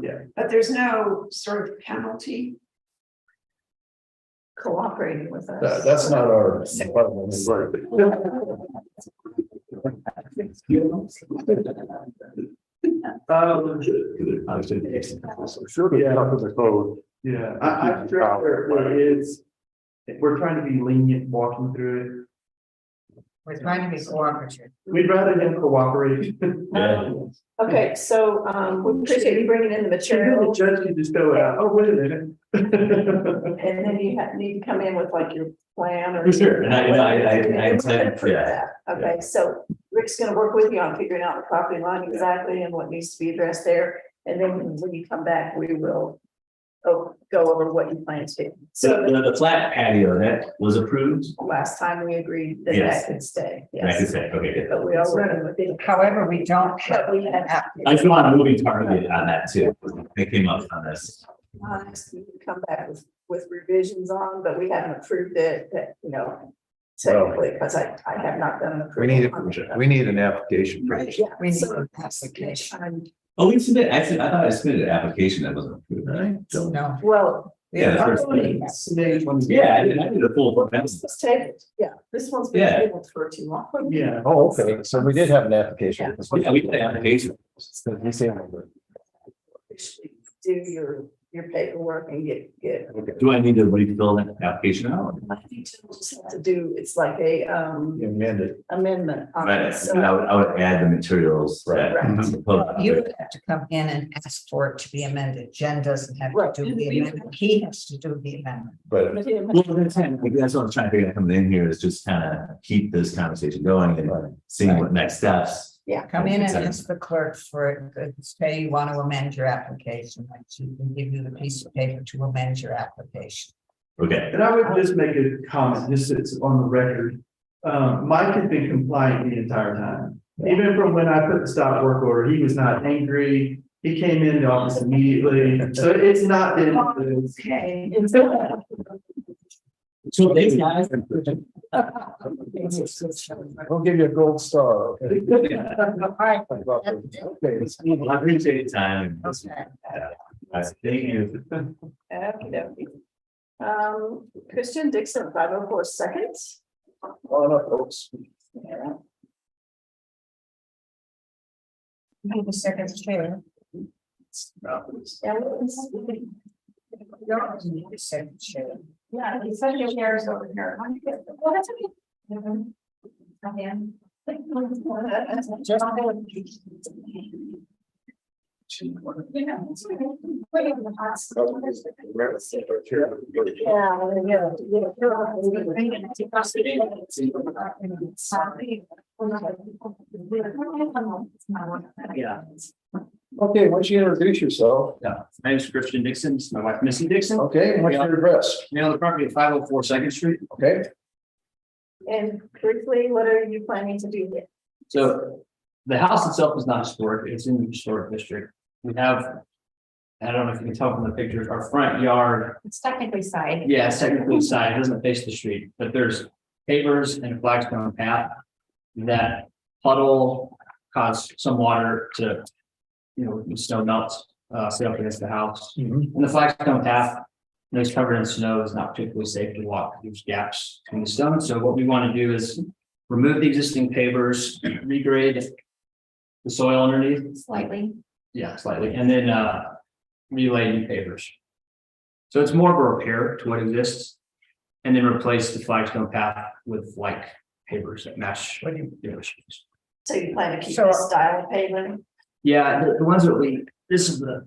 Yeah, But there's no sort of penalty. Cooperating with us. That's not our department. Sure, Yeah. yeah, up in the code. yeah, I'm sure there is, we're trying to be lenient walking through We're trying to be cooperative. it. We'd rather them cooperate. Yeah. Okay, so, we appreciate you bringing in the The material, judge can just go out, oh, wait a minute. and then you need to come in with like your plan or. For sure, and I And we're gonna said, approve yeah, that. Okay, so Rick's gonna work with you on figuring out the property line exactly and what needs to be addressed there. And then when you come back, we will go over what you plan to do. so So the flat patio that was approved, last time we agreed that Yes. that could stay. and I could Yes, say, okay, good. but we are working with it. However, we don't have. But we have. I just want a moving target on that too, they came up on this. Honest, we can come back with revisions on, but we haven't approved it, that, technically, because I have not done an approval. We need an application. Right, yeah. We need So, an application. Oh, we submitted, actually, I thought I submitted an application that wasn't approved, right? No. Well, Yeah, the first one. Yeah, I did a full. this was tabled, yeah, this one's been Yeah. tabled for too long. Yeah. Oh, okay, so we did have an application. Yeah, we did an application. Do your paperwork and get. Do I need to refill that application out? I think you'll just have to do, it's like a Amended. amendment. on Right, it, so- I would add the materials that. Right. You would have to come in and ask for it to be amended. Jen doesn't have Right. to do the amendment. He has to do the amendment. But But him- Well, that's what I'm trying to figure out coming in here is just kind of keep this conversation going and seeing what next steps. Yeah. Come in and ask the clerk for it, say you want to amend your application, like she can give you the piece of paper to amend your application. Okay, And I would just make a comment, just so it's on the record. Mike has been compliant the entire time. Even from when I put the stop work order, he was not angry. He came in the office immediately. So it's not been. Okay. so thanks guys. We'll give you a gold star. Okay. Okay. I appreciate your time. Thank you. Okey-dokey. Christian Dixon, 504 seconds. On up, folks. Yeah. Be the second chair. You're the second chair. Yeah, he's such a chairs over here. Well, that's okay. Just Yeah. Okay, why don't you introduce yourself? Yeah, my name is Christian Dixon, this is my wife Missy Dixon. Okay, and what's your address? We own the property at 504 Second Street. Okay, And briefly, what are you planning to do here? So the house itself is not historic, it's in the historic district. We have, I don't know if you can tell from the pictures, our front yard, It's technically side. yeah, it's technically side, it doesn't face the street, but there's pavers and a flagstone path that puddle, cause some water to, when snow melts, sit up against the house. Mhm. And the flagstone path, when it's covered in snow, is not particularly safe to walk. There's gaps between the stones. So what we want to do is remove the existing pavers, regrade the soil underneath, Slightly. yeah, slightly, and then relay new pavers. So it's more of a repair to what exists. And then replace the flagstone path with like pavers that match. What do you- the other streets. So you plan to keep So- this style of pavement? Yeah, the ones that this is the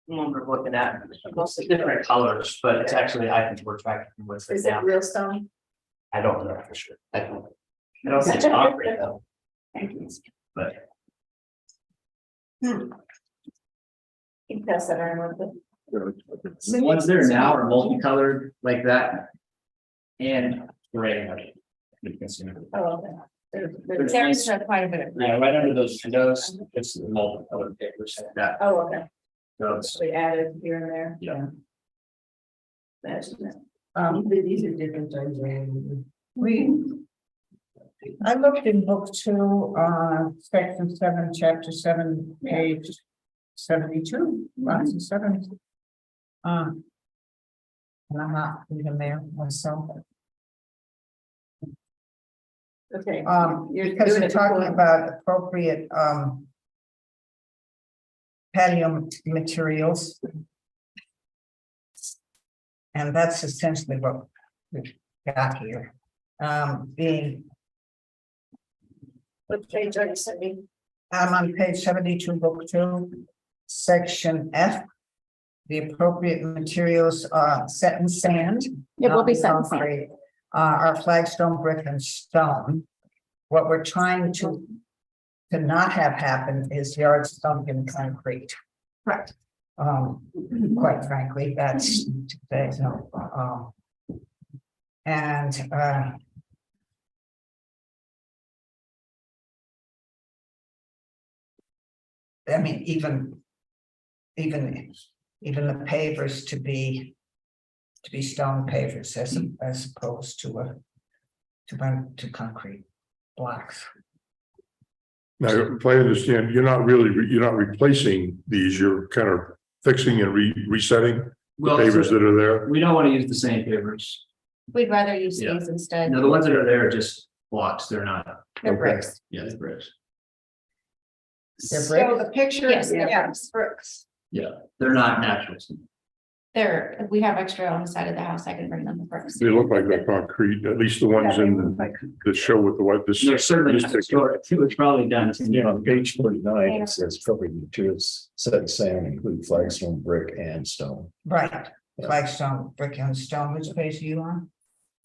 one we're looking at, mostly different colors, but it's actually, I think we're tracking with it Is it now. real stone? I don't know for sure. I don't think it's concrete though, Thank you. but You can pass that around with the ones there now are multicolored like that. And gray. You can see. Oh, okay. There's There's ones- quite a bit of. Yeah, right under those windows, it's the multicolored papers like that. Oh, okay. So it's, So we added here and there. Yeah. Imagine it. these are different times. I looked in book 2, section 7, chapter 7, page 72, lots of 7. And I'm not even there myself. Okay. You're Because doing we're it talking before- about appropriate, patio materials. And that's essentially what we've got here, being, What page are you sending? I'm on page 72, book 2, section F. The appropriate materials are set in sand. It will be not set in sand. concrete, are flagstone, brick and stone. What we're trying to not have happen is yard stone and concrete. Correct. Quite frankly, that's, there's no, and, I mean, even the pavers to be stone pavers as opposed to concrete blocks. Now, if I understand, you're not replacing these, you're kind of fixing and resetting the well, pavers that are there. we don't want to use the same pavers. We'd rather use Yeah. these instead. No, the ones that are there are just blocks, they're not, They're Okay. bricks. yeah, they're bricks. They're So brick? the picture, Yes, they're yeah, bricks. bricks. They're not natural. We have extra on the side of the house. I can bring them the bricks. They look like they're concrete, at least the ones in the show with the white, this. They're certainly this not picture. historic. It was probably done. Yeah, on page 49, it says appropriate materials set in sand include flagstone, brick and stone. Right, flagstone, brick and stone, which page are you on?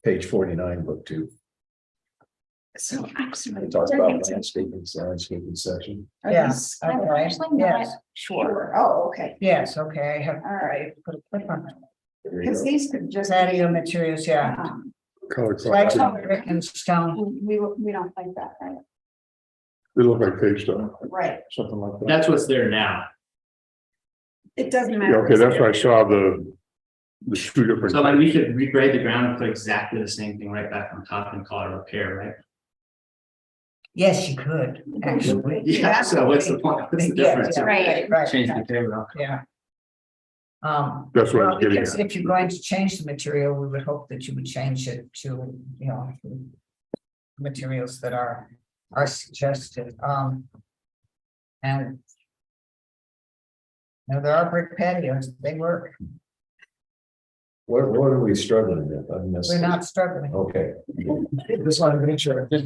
Page 49, book 2. So I'm sorry. It talks about landscaping section. Are Yeah, these- I'm okay, actually not yes, sure. Oh, okay, yes, okay, I have all right, put a clip on it. There you because go. these could just. Patio materials, yeah, Color flagstone, brick and stone, We don't like that, right? They look like paved stone, Right, something like that. That's what's there now. it doesn't Yeah, matter. okay, that's why I saw the two different. So like we could regrade the ground and put exactly the same thing right back on top and call it a repair, right? Yes, you could, actually. Yeah, so what's the point? What's the Yeah, difference? yeah, right, Change the right, material. yeah. That's what I Well, was getting because at. if you're going to change the material, we would hope that you would change it to, you know, materials that are suggested, and you know, there are brick patios, they work, What are we struggling with? I missed we're it. not struggling. Okay. Just want to make sure. The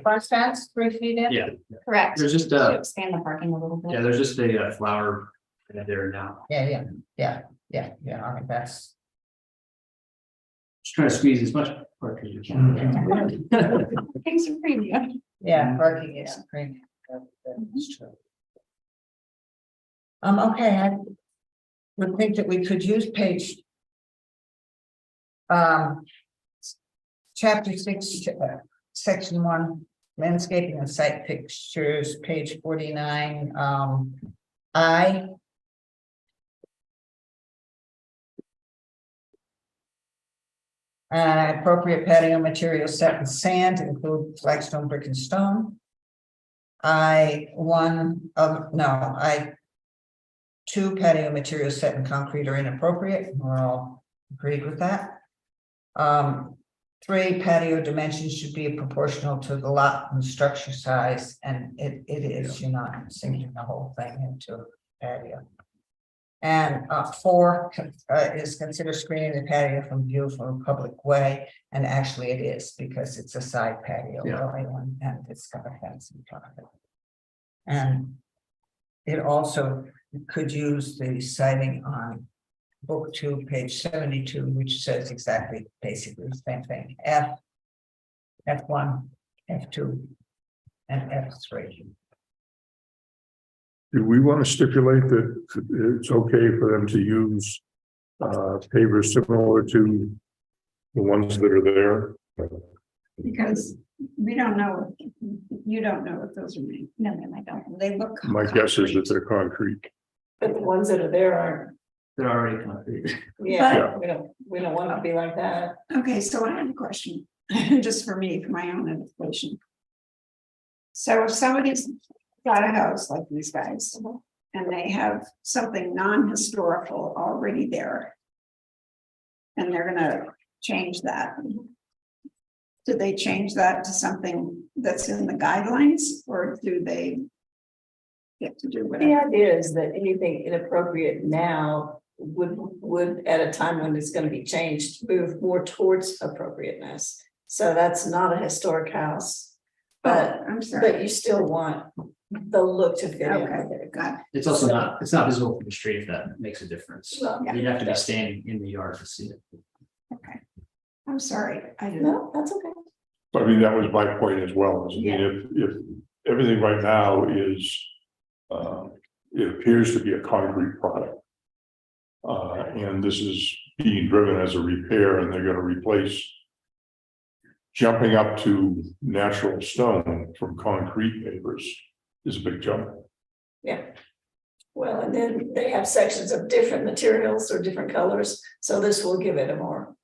bus stands 3 feet in? Yeah, Correct. there's just To expand the parking a little yeah, bit. there's just a flower there now. Yeah, I mean, that's, Just trying to squeeze as much park as you can. Things are premium. yeah, parking is pretty. That's true. Okay, I would think that we could use page. Chapter 6, section 1, landscaping and site pictures, page 49, I. Appropriate patio materials set in sand include flagstone, brick and stone. Two patio materials set in concrete are inappropriate, we're all agreed with that. 3 patio dimensions should be proportional to the lot and structure size, and it is, you're not sinking the whole thing into patio. And 4 is consider screening the patio from view from a public way, and actually it is, because it's a side patio, Yeah. really, and it's got a fence in front of it. And it also could use the citing on book 2, page 72, which says exactly, basically the same thing, F1, F2, and F3. Do we want to stipulate that it's okay for them to use pavers similar to the ones that are there? Because we don't know, you don't know if those are made. No, I don't. They look. My guess is that they're concrete. But the ones that are there aren't, They're already concrete. yeah, we don't want to be like that. Okay, so I have a question, just for me, for my own edification. So if somebody's got a house like these guys, and they have something non-historical already there. And they're gonna change that. Do they change that to something that's in the guidelines, or do they get to do The whatever? idea is that anything inappropriate now would at a time when it's going to be changed, move more towards appropriateness. So that's not a historic house, but I'm sorry. but you still want the look to fit in with Okay, it. got it. It's also not, it's not visible from the street, if that makes a difference. Well, yeah. You'd have to be standing in the yard to see it. I'm sorry, I didn't. No, that's okay. I mean, that was my point as well. Is, I mean, if everything right now is, it appears to be a concrete product. And this is being driven as a repair, and they're going to replace jumping up to natural stone from concrete pavers is a big jump. Yeah. Well, and then they have sections of different materials or different colors, so this will give it a more.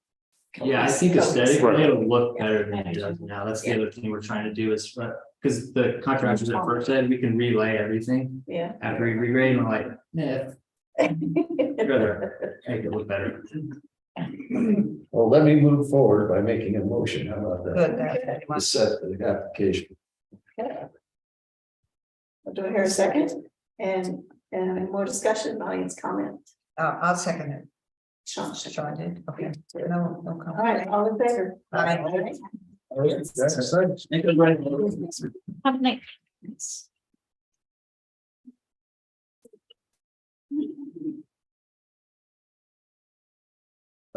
Yeah, I think cohesive- aesthetically it'll look better than it does now. That's the other thing we're trying to do is, because the contractors at first said we can relay everything Yeah. after we regrade, I'm like, yeah, I'd rather make it look better. Well, let me move forward by making a motion. How about that? Good, To set the application. Okay. Do I hear a second? And more discussion, audience comment. I'll second it. Sean. Sean did, okay, no All comment. right, all in favor? Aye. That's a second. Have a night.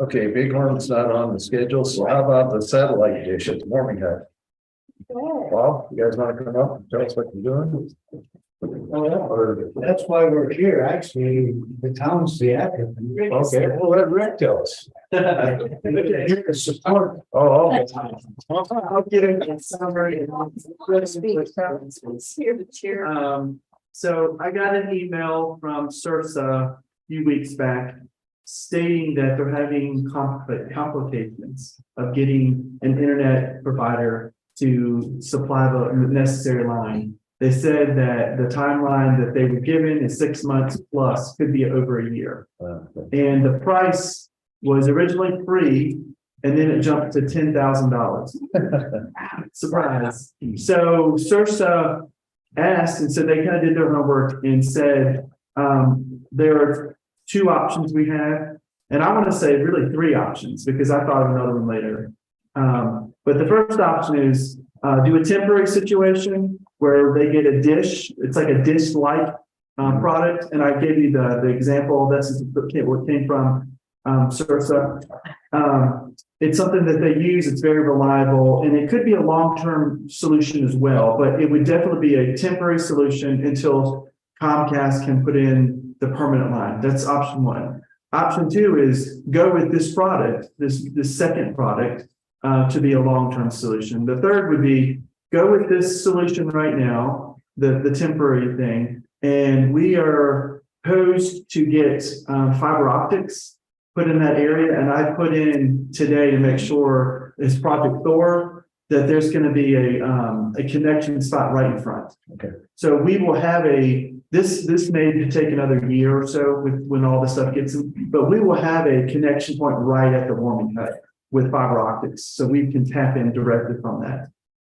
Okay, Bighorn's not on the schedule, so how about the satellite dish at the Mormon Hut? Bob, you guys want to come up and tell us what you're doing? Or- That's why we're here, actually, the town's the applicant. Okay, well, let Rick tell us. Here to support. Oh, okay. I'll get into summary. Here, the chair. So I got an email from Sursa a few weeks back stating that they're having complications of getting an internet provider to supply the necessary line. They said that the timeline that they were given is 6 months plus, could be over a year. And the price was originally free, and then it jumped to $10,000. Surprise. So Sursa asked, and so they kind of did their homework and said, there are 2 options we have. And I want to say really 3 options because I thought of another one later. But the first option is do a temporary situation where they get a dish. It's like a dish-like product. And I gave you the example. That's what came from Sursa. It's something that they use. It's very reliable, and it could be a long-term solution as well. But it would definitely be a temporary solution until Comcast can put in the permanent line. That's option 1. Option 2 is go with this product, this second product, to be a long-term solution. The third would be go with this solution right now, the temporary thing, and we are posed to get fiber optics put in that area. And I put in today to make sure it's Project Thor, that there's going to be a connection spot right in front. Okay. So we will have this may take another year or so when all this stuff gets in, but we will have a connection point right at the warming cut with fiber optics. So we can tap in directly from that.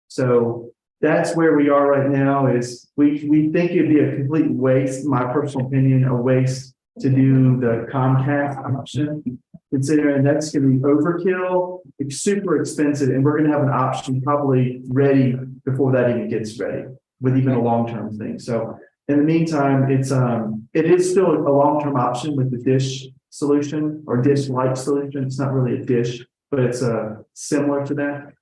So that's where we are right now. Is we think it'd be a complete waste, my personal opinion, a waste to do the Comcast option, considering that's going to be overkill. It's super expensive, and we're going to have an option probably ready before that even gets ready with even a long-term thing. So in the meantime, it is still a long-term option with the dish solution or dish-like solution. It's not really a dish, but it's similar to that.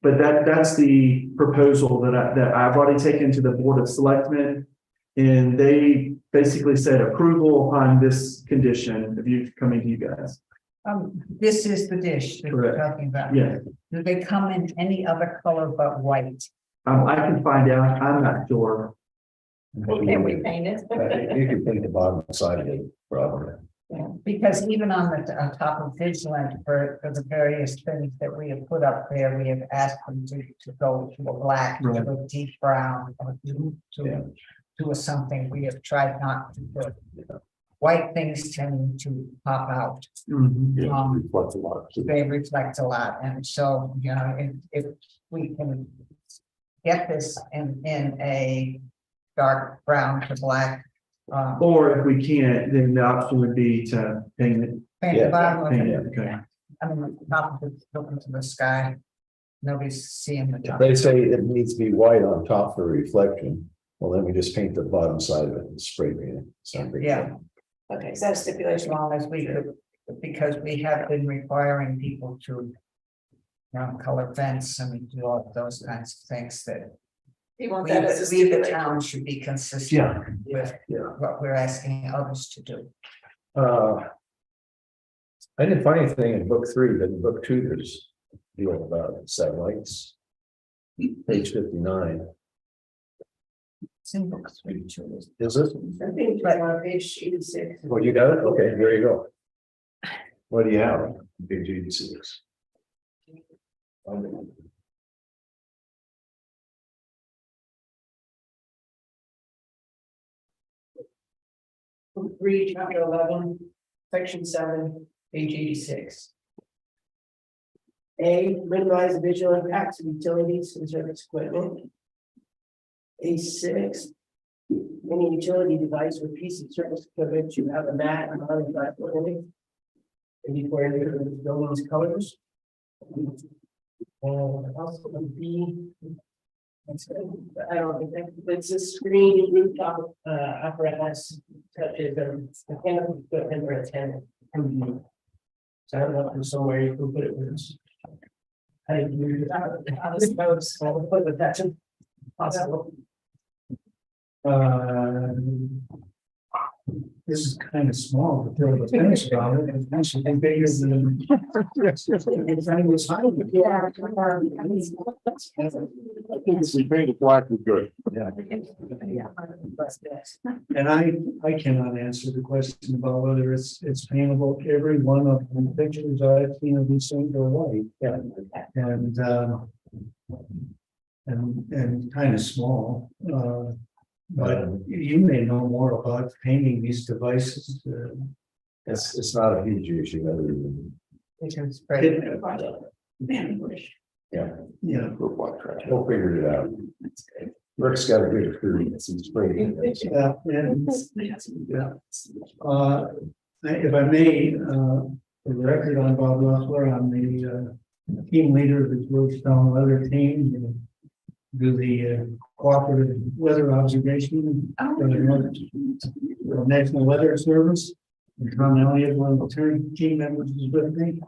But that's the proposal that I've already taken to the Board of Selectmen, and they basically said approval upon this condition of you coming to you guys. This is the dish that we're Correct. talking about. Yeah, Do they come in any other color but white? I can find out. I'm not sure. Can we paint it? You can paint the bottom side of it, probably. Because even on top of Vigilant for the various things that we have put up there, we have asked them to go to a black, to a deep brown, or to a something. We have tried not to put. White things tend to pop out. Yeah, it reflects a lot. They reflect a lot, and so, you know, if we can get this in a dark brown to black. Or if we can't, then the option would be to paint it. Paint the bottom of Paint it. it, okay. I mean, top of it, looking to the sky. Nobody's seeing the If top. they say it needs to be white on top for reflection, well, then we just paint the bottom side of it and spray paint it. So Yeah. Okay, is that a As stipulation? long as we could, because we have been requiring people to. Color fence and do all of those kinds of things that You want we, that as a we the stipulation? town should be consistent Yeah. with what we're asking others to do. I didn't find anything in book 3, but in book 2, there's dealing about satellites. Page 59. It's in book 3 too. Is it? I think it's on page 86. Well, you got it? Okay, there you go. What do you have? Page 86. Read chapter 11, section 7, page 86. A, minimize the visual impacts of utilities and service equipment. A6, any utility device or piece of service equipment should have a mat on the back building. And before any of the building's colors. Also B. I don't think that, it's a screen rooftop apparatus such as mechanical equipment or a tenant. So I don't know if there's somewhere you can put it with this. I suppose I'll put with that too. Possible. This is kind of small, but there was finish about it, and it should be bigger than. It's high. Yeah. I think if we paint it black, we're good. Yeah. And I cannot answer the question about whether it's paintable. Every one of the pictures I've seen of these things are white. Yeah. And kind of small, but you may know more about painting these devices. It's not a huge issue, other than, yeah, Yeah, For black trash. we'll figure it out. Rick's got a good experience in spraying. yeah, and, yeah. If I may, for the record, I'm Bob Loeffler, I'm the team leader of the Georgetown weather team. Do the cooperative weather observation for the National Weather Service. And Tom Elliott, one of the team members, is with me.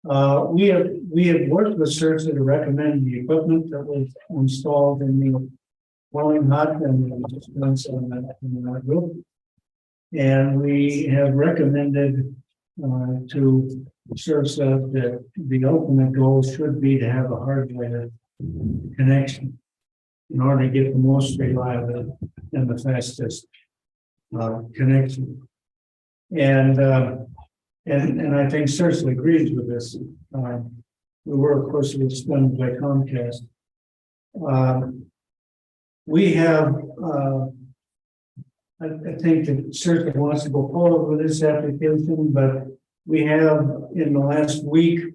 We have worked with CERTA to recommend the equipment that was installed in the Welling Hut and in that group. And we have recommended to CERTA that the ultimate goal should be to have a hardware connection in order to get the most reliable and the fastest connection. And I think CERTA agrees with this. We were, of course, responded by Comcast. We have, I think that CERTA wants to go forward with this application, but we have in the last week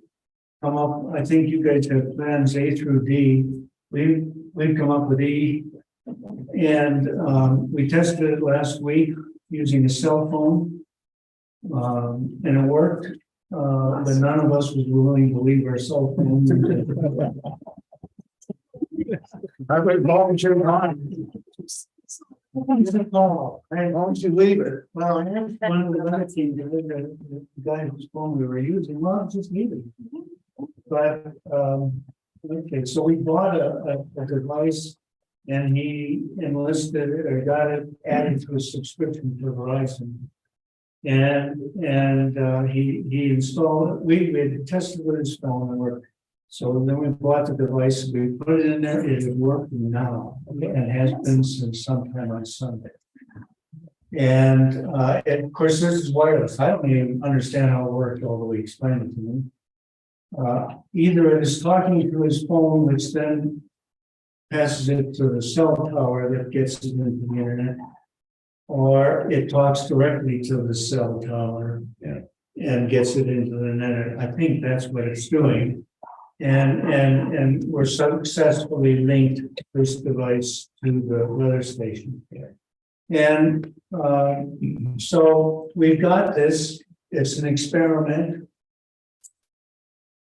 come up, I think you guys have plans A through D. We've come up with E. And we tested it last week using a cell phone. And it worked, but none of us was willing to leave our cell phones. I would volunteer on. Why don't you leave it? Well, I asked one of the other team, the guy whose phone we were using, well, just leave it. But, okay, so we bought a device and he enlisted it or got it added to a subscription to Verizon. And he installed it. We had tested with his phone and worked. So then we bought the device, we put it in there, it is working now, and has been since sometime on Sunday. And of course, this is wireless. I don't even understand how it worked, although he explained it to me. Either it is talking to his phone, which then passes it to the cell tower that gets it into the internet, or it talks directly to the cell tower and gets it into the internet. I think that's what it's doing. And we're successfully linked this device to the weather station. And so we've got this, it's an experiment.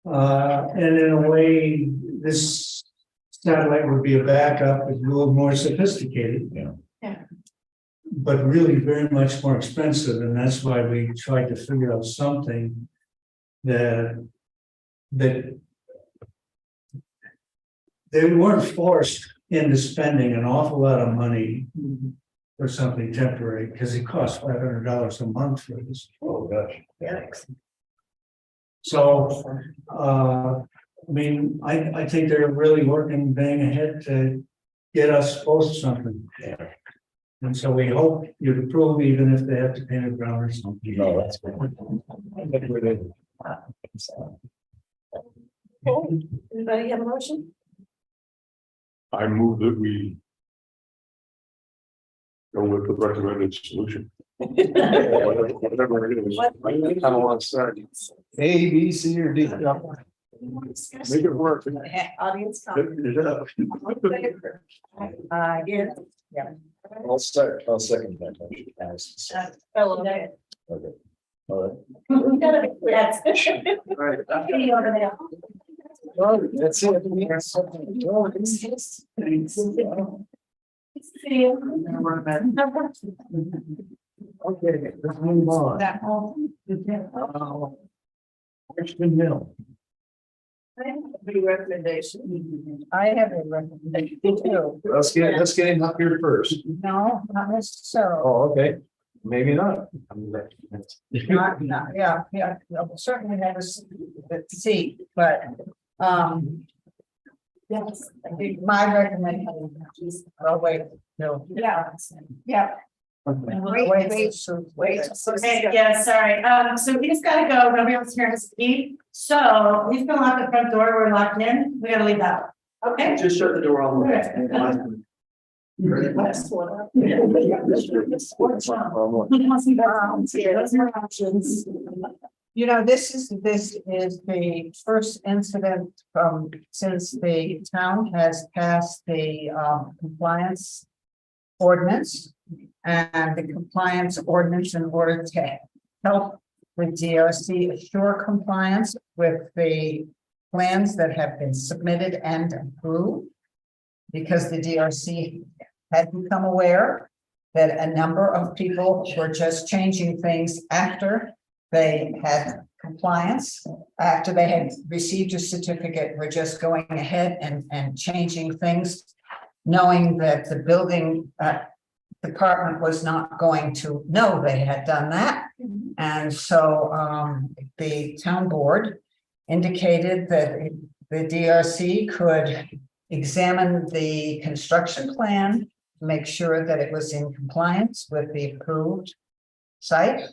And in a way, this satellite would be a backup, it's a little more sophisticated. But really very much more expensive, and that's why we tried to figure out something that they weren't forced into spending an awful lot of money for something temporary, because it costs $500 a month for this. Oh, gosh. So, I mean, I think they're really working bang ahead to get us both something. And so we hope you'd approve, even if they have to paint it brown or something. No, that's good. Anybody have a motion? I move that we go with the recommended solution. Whatever it is. I don't want to start. A, B, C, or D. Make it work. Audience comment. Yeah. I'll second that motion. Fellow. Okay. All right. We gotta, yes. Well, that's it. Okay, let's move on. Richmond Hill. I have a recommendation. I have a recommendation too. Let's get him up here first. No, not necessarily. Oh, okay. Maybe not. Yeah, we'll certainly have a seat, but, yes, I think my recommendation is, oh, wait, no. Yeah, yeah. Wait. Okay, yeah, sorry. So we just gotta go. Nobody else here has to eat. So he's gonna lock the front door. We're locked in. We gotta leave that. Okay. Just shut the door all the way. Last one. Those are options. You know, this is the first incident from, since the town has passed the compliance ordinance. And the compliance ordinance, in order to help with DRC assure compliance with the plans that have been submitted and approved. Because the DRC had become aware that a number of people were just changing things after they had compliance, after they had received a certificate, were just going ahead and changing things, knowing that the building department was not going to know they had done that. And so the town board indicated that the DRC could examine the construction plan, make sure that it was in compliance with the approved site.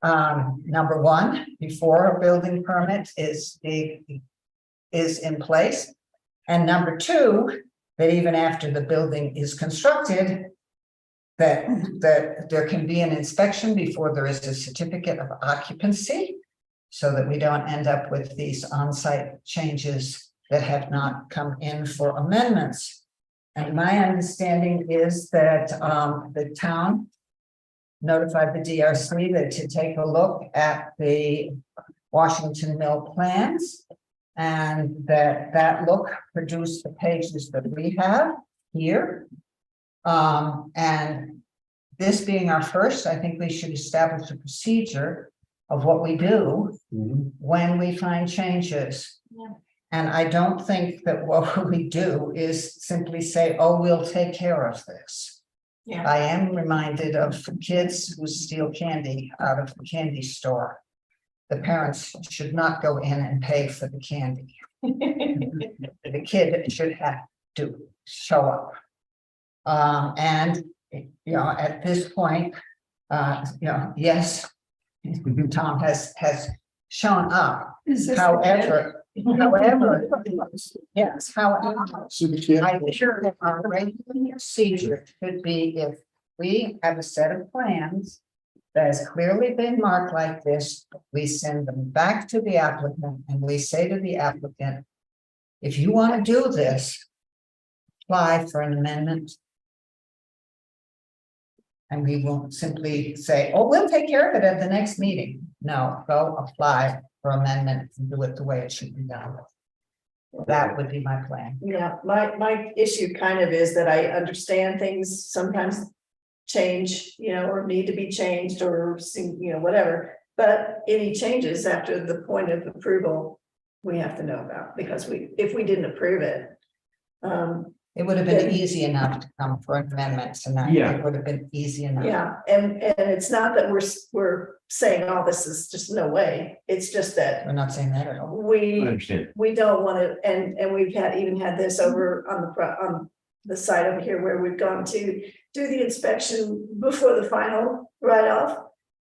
Number one, before a building permit is in place. And number two, that even after the building is constructed, that there can be an inspection before there is a certificate of occupancy, so that we don't end up with these on-site changes that have not come in for amendments. And my understanding is that the town notified the DRC that to take a look at the Washington Mill plans, and that look produced the pages that we have here. And this being our first, I think we should establish a procedure of what we do when we find changes. Yeah. And I don't think that what we do is simply say, oh, we'll take care of this. Yeah. I am reminded of kids who steal candy out of the candy store. The parents should not go in and pay for the candy. The kid should have to show up. And, you know, at this point, you know, yes, Tom has shown up. However, yes, however, I'm sure that our regular procedure could be if we have a set of plans that has clearly been marked like this, we send them back to the applicant and we say to the applicant, if you want to do this, apply for an amendment. And we won't simply say, oh, we'll take care of it at the next meeting. No, go apply for amendment and do it the way it should be done. That would be my plan. Yeah, my issue kind of is that I understand things sometimes change, you know, or need to be changed or seem, you know, whatever. But any changes after the point of approval, we have to know about, because if we didn't approve it. It would have been easy enough to come for amendments and that Yeah. it would have been easy enough. Yeah, and it's not that we're saying, oh, this is just no way. It's just that We're not saying that at all. I understand. we don't want to, and we've even had this over on the side over here where we've gone to do the inspection before the final write-off.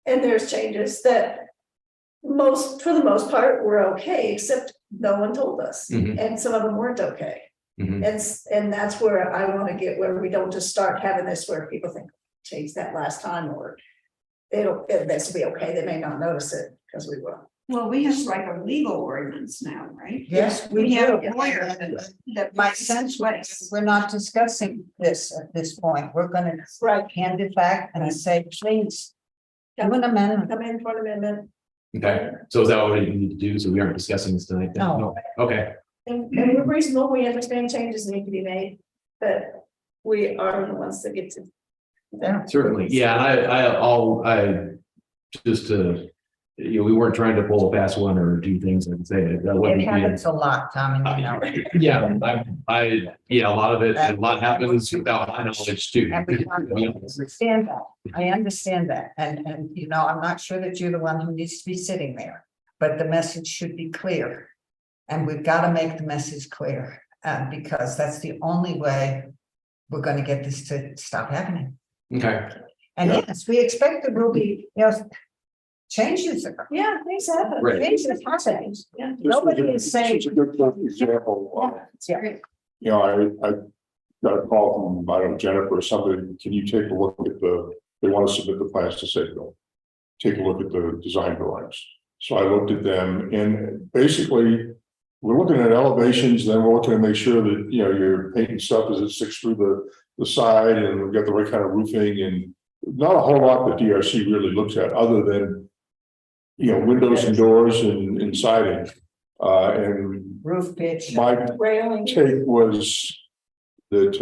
And there's changes that for the most part, were okay, except no one told us. Mhm. And some of them weren't okay. Mhm. And that's where I want to get, where we don't just start having this where people think, change that last time, or this will be okay. They may not notice it because we will. Well, we have like a legal ordinance now, right? Yes, We have do. a lawyer that My sense was, we're not discussing this at this point. We're gonna hand it back and say, please, do an amendment. Come in for an amendment. Okay, so is that what we need to do? So we aren't discussing this tonight? then? No. Okay, And we're reasonable, we understand changes need to be made, but we are the ones that get to. Yeah. certainly. Yeah, and I just to we weren't trying to pull a fast one or do things like say that It wasn't. happens a lot, Tom, and you know. it. Yeah, yeah, a lot of it, and a lot happens without my knowledge too. And we understand that. I understand that. And, you know, I'm not sure that you're the one who needs to be sitting there, but the message should be clear. And we've got to make the message clear, because that's the only way we're going to get this to stop happening. Okay, And Yeah. yes, we expect there will be, you know, changes. Yeah, things happen. Right. Changes happen. Yeah. Nobody is saying. This is a good example. Yeah. You know, I got a call from, I don't know, Jennifer or somebody, can you take a look at they want to submit the plans to Safeco. Take a look at the design drawings. So I looked at them and basically, we're looking at elevations, then we're looking to make sure that, you know, your painting stuff as it sticks through the side and we've got the right kind of roofing and not a whole lot that DRC really looks at other than, you know, windows and doors and siding. And Roof pitch. my Railing. take was that,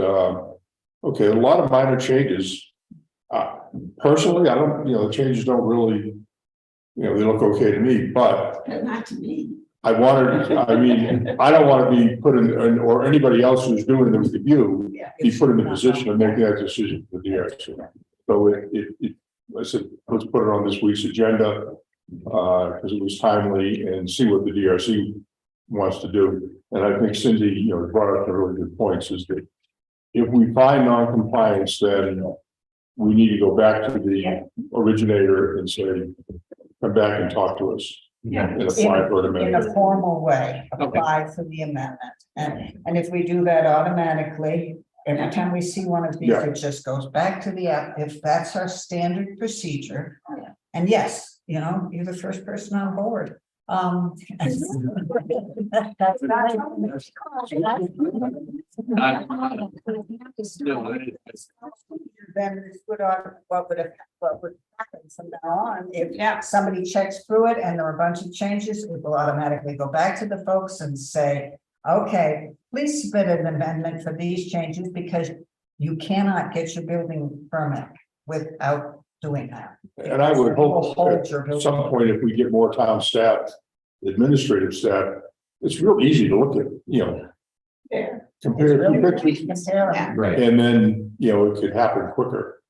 okay, a lot of minor changes. Personally, I don't, you know, the changes don't really, you know, they look okay to me, but Not to me. I wanted, I mean, I don't want to be put in, or anybody else who's doing the review, Yeah. be put in the position of making that decision for the DRC. So I said, let's put it on this week's agenda, because it was timely and see what the DRC wants to do. And I think Cindy, you know, brought up the really good points is that if we find non-compliance, then we need to go back to the originator and say, come back and talk to us. Yeah. And apply for an In a amendment. formal way, apply for the amendment. And if we do that automatically, every time we see one of these, Yeah. it just goes back to the app, if that's our standard procedure. And yes, you know, you're the first person on board. That's not. Then this would, what would happen from now on, if somebody checks through it and there are a bunch of changes, it will automatically go back to the folks and say, okay, please submit an amendment for these changes because you cannot get your building permit without doing that. And I would hope Hold at your building. some point, if we get more town staff, administrative staff, it's real easy to look at, you know. Yeah. Compare two Really pictures, compare. right, and then, you know, it could happen quicker.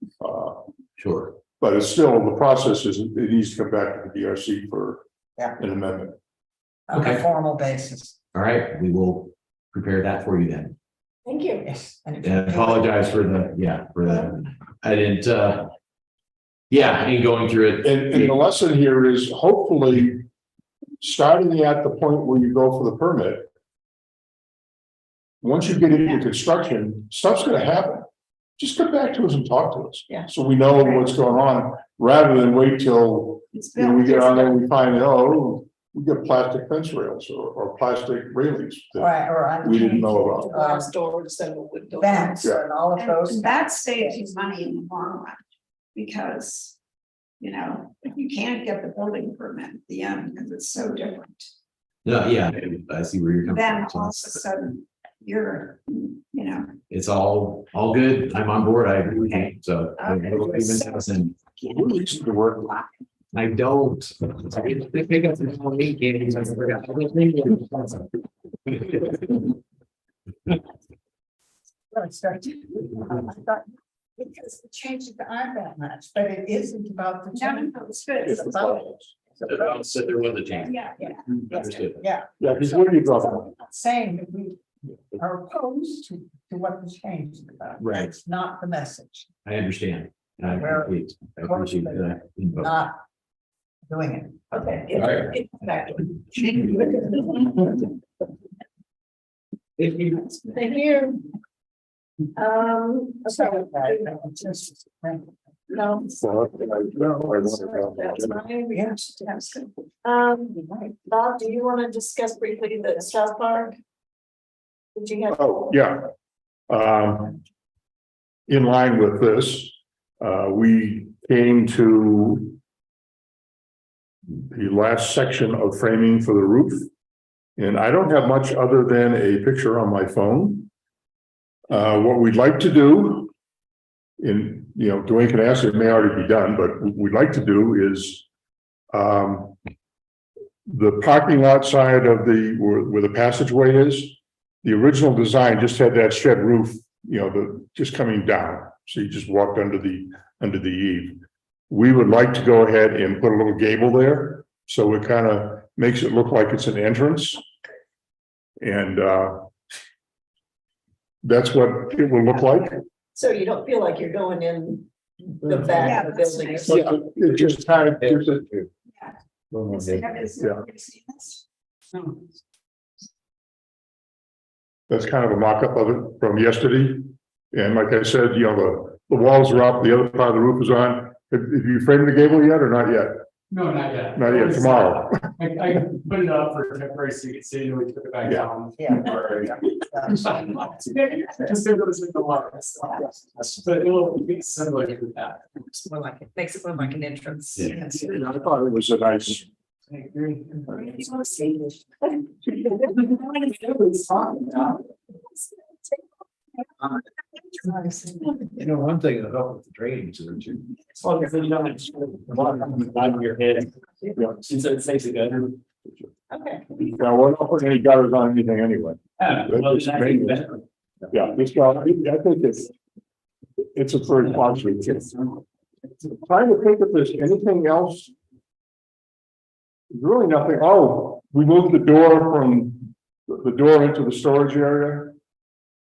sure. But it's still, the process is, it needs to come back to the DRC for Yeah. an amendment. On a Okay. formal basis. All right, we will prepare that for you then. Thank you. Yes. And if you And do- apologize for I didn't, in going through it. And the lesson here is hopefully starting at the point where you go for the permit. Once you get into construction, stuff's gonna happen. Just come back to us and talk to us. Yeah. So we know what's going on, rather than wait till, It's you know, we built. get on there and we find, oh, we got plastic fence rails or plastic railings that Or we didn't know about. Glass doors and windows. Fence and all of those. And that saves you money in the long run, because, you know, you can't get the building permit at the end, because it's so different. No, yeah, I see where you're coming Then from. all of a sudden, you're, you know. It's all good. I'm on board. I agree with you. So. Okay. We're used to work. I don't. They pick up the whole meeting. I forgot. Let's start. I thought, because the changes aren't that much, but it isn't about the change. It's good. It's about. I'll sit there with the change. Yeah, Understood. Yeah, Yeah, because where do you drop I'm not saying that we are opposed to what the change is about. Right. It's not the message, I understand. I appreciate that. input. not doing it. Okay. All right. Exactly. If you, Thank you. So, No. That's my reaction to that. Bob, do you want to discuss briefly the South Park? Did you have? Oh, yeah. In line with this, we came to the last section of framing for the roof. And I don't have much other than a picture on my phone. What we'd like to do, Dwayne can ask, it may already be done, but what we'd like to do is The parking lot side of where the passageway is, the original design just had that shed roof, just coming down. So you just walked under the eave. We would like to go ahead and put a little gable there, so it kind of makes it look like it's an entrance. And that's what it will look like. So you don't feel like you're going in the back of the building. It just kind of gives it. That's kind of a mock-up of it from yesterday. And like I said, the walls are up, the other part of the roof is on. Have you framed the gable yet or not yet? No, not yet. Not yet, tomorrow. I put it up for temporary, so you can see, we took it back down. Just so it was in the water. But it will be similar to that. It's more like, it makes it look like an entrance. I thought it was a nice. I agree. One thing that helped with the drainage there too. As long as you don't have water on the bottom of your head. Since it stays good. Okay. Now, we're not putting any gutters on anything anyway. Well, then I think better. Yeah, this guy, I think it's a pretty positive. Trying to think if there's anything else. There's really nothing. Oh, we moved the door from the door into the storage area.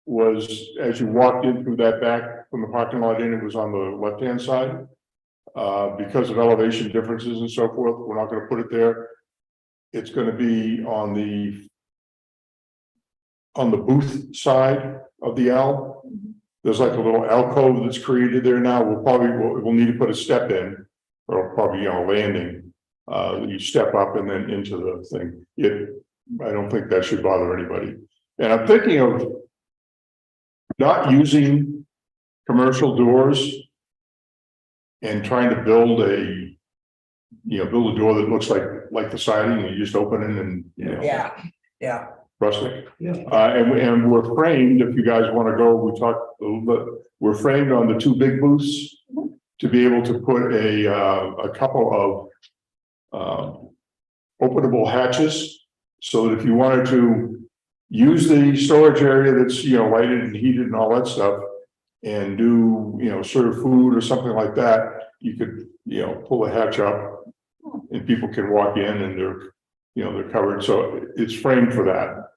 Was as you walked in through that back from the parking lot in, it was on the left-hand side. Because of elevation differences and so forth, we're not going to put it there. It's going to be on the booth side of the L. There's like a little alcove that's created there now. We'll need to put a step in, or probably a landing. You step up and then into the thing. I don't think that should bother anybody. And I'm thinking of not using commercial doors and trying to build a door that looks like the siding, and you just open it and, Yeah. rustic. And we're framed, if you guys want to go, we talked a little bit, we're framed on the two big booths to be able to put a couple of openable hatches, so that if you wanted to use the storage area that's, lighted and heated and all that stuff, and do, serve food or something like that, you could, pull the hatch up and people can walk in and they're covered. So it's framed for that.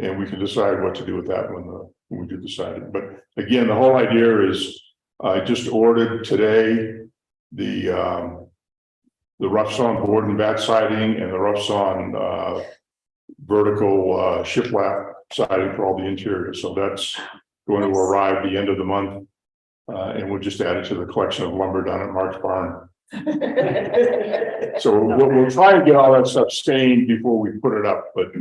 And we can decide what to do with that when we do decide it. But again, the whole idea is, I just ordered today the rough sawn board and bat siding and the rough sawn vertical shiplap siding for all the interior. So that's going to arrive the end of the month. And we'll just add it to the collection of lumber down at Mark's barn. So we'll try and get all that stuff stained before we put it up, but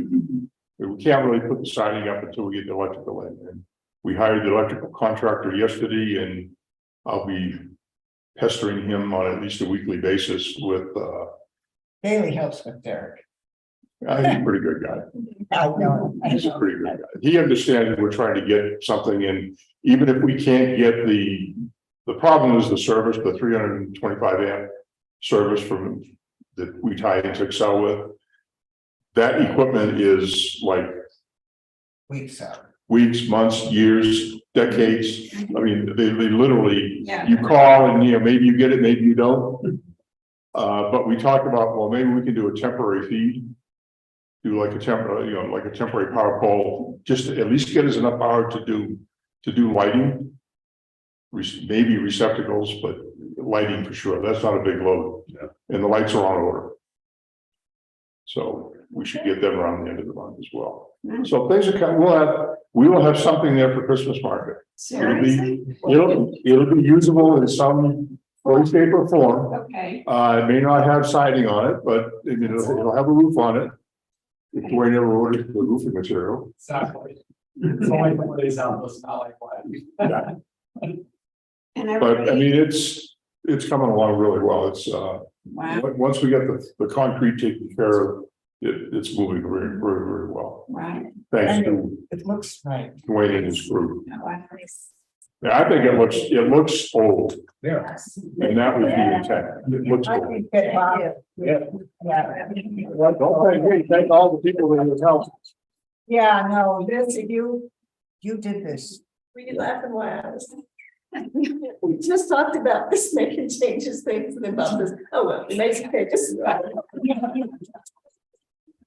we can't really put the siding up until we get the electrical in. And we hired the electrical contractor yesterday, and I'll be pestering him on at least a weekly basis with Bailey helps with Derek. he's a pretty good guy. I know. He's a pretty good guy. He understands we're trying to get something in, even if we can't get the problem is the service, the 325 amp service from that we tie into Excel with. That equipment is like weeks, months, years, decades. I mean, they literally, you call and, maybe you get it, maybe you don't. But we talked about, well, maybe we can do a temporary feed. Do like a temporary power pole, just to at least get us enough power to do lighting. Maybe receptacles, but lighting for sure. That's not a big load. And the lights are on order. So we should get them around the end of the month as well. So things are coming. We will have something there for Christmas market. It'll be usable in some way, shape, or form. Okay. It may not have siding on it, but it'll have a roof on it. If we never ordered the roofing material. Exactly. It's only 4 days out, it's not like what. But I mean, it's coming along really well. It's once we get the concrete taken care of, it's moving very, very, very well. Right. Thanks to It looks right. Dwayne and his crew. Yeah, I think it looks old, Yeah. and that was the intent. It looks I old. think that, Yeah. yeah. Don't thank all the people that have helped. Yeah, no, this, you did this. Were you laughing while I was? We just talked about this, making changes, things and about this. Oh, well, we made some changes.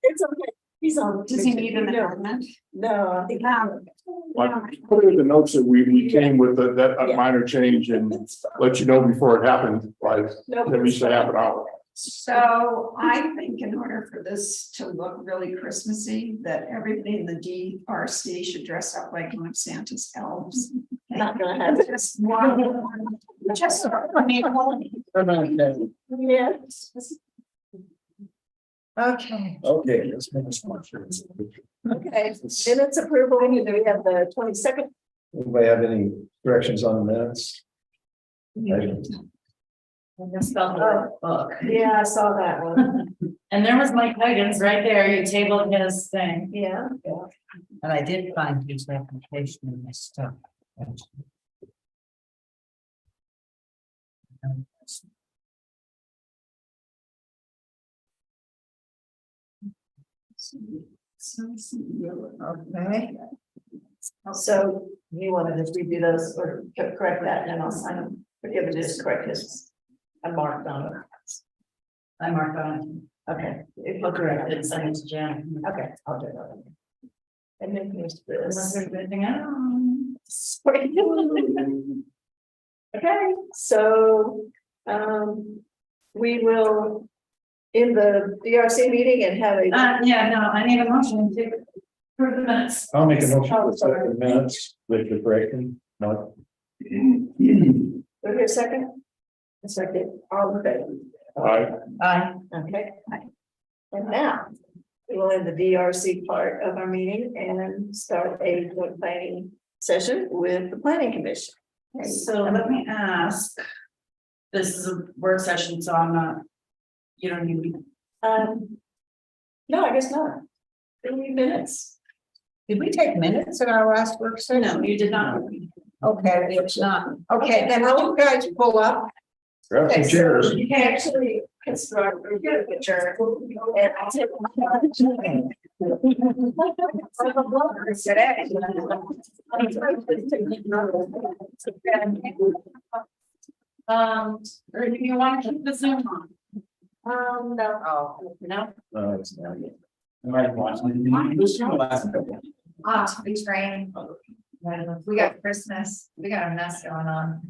It's okay. He's on. Does he need an amendment? No, I think. Like, put it in the notes that we came with that minor change and let you know before it happened, like, at least a half an hour. So I think in order for this to look really Christmassy, that everybody in the DRC should dress up like one of Santa's elves. Not gonna happen. Just one, just. Yeah. Okay. Okay, let's make a smart. Okay, minutes approval, do we have the 22nd? Anybody have any corrections on the minutes? Book. Yeah, I saw that one. And there was Mike Huggins right there, you tabled his thing. Yeah. And I did find his application in this stuff. Okay. So you want to just redo those or correct that and then I'll sign them, forgive me, just correct this. I marked on it. I marked on Okay. it. I'll correct it and send it to Jen. Okay, I'll do that. And then here's Unless this. there's anything else. Sorry. Okay, so, we will in the DRC meeting and have a. Yeah, no, I need a motion to approve the minutes. I'll make a motion to accept the minutes with the correction. No. Do we hear a second? A second, all in favor? Aye. Okay. And now, we will end the DRC part of our meeting and start a joint planning session with the planning commission. So let me ask. This is a work session, so I'm not. You don't need. No, I guess not. 3 minutes. Did we take minutes at our last work session? No, you did not. Okay, it's not. Okay, then will you guys pull up? Grab some chairs. You can actually construct a picture. And I'll take. Or do you want to keep the Zoom on? No. Oh, No. It's not yet. It's raining. We got Christmas, we got a mess going on.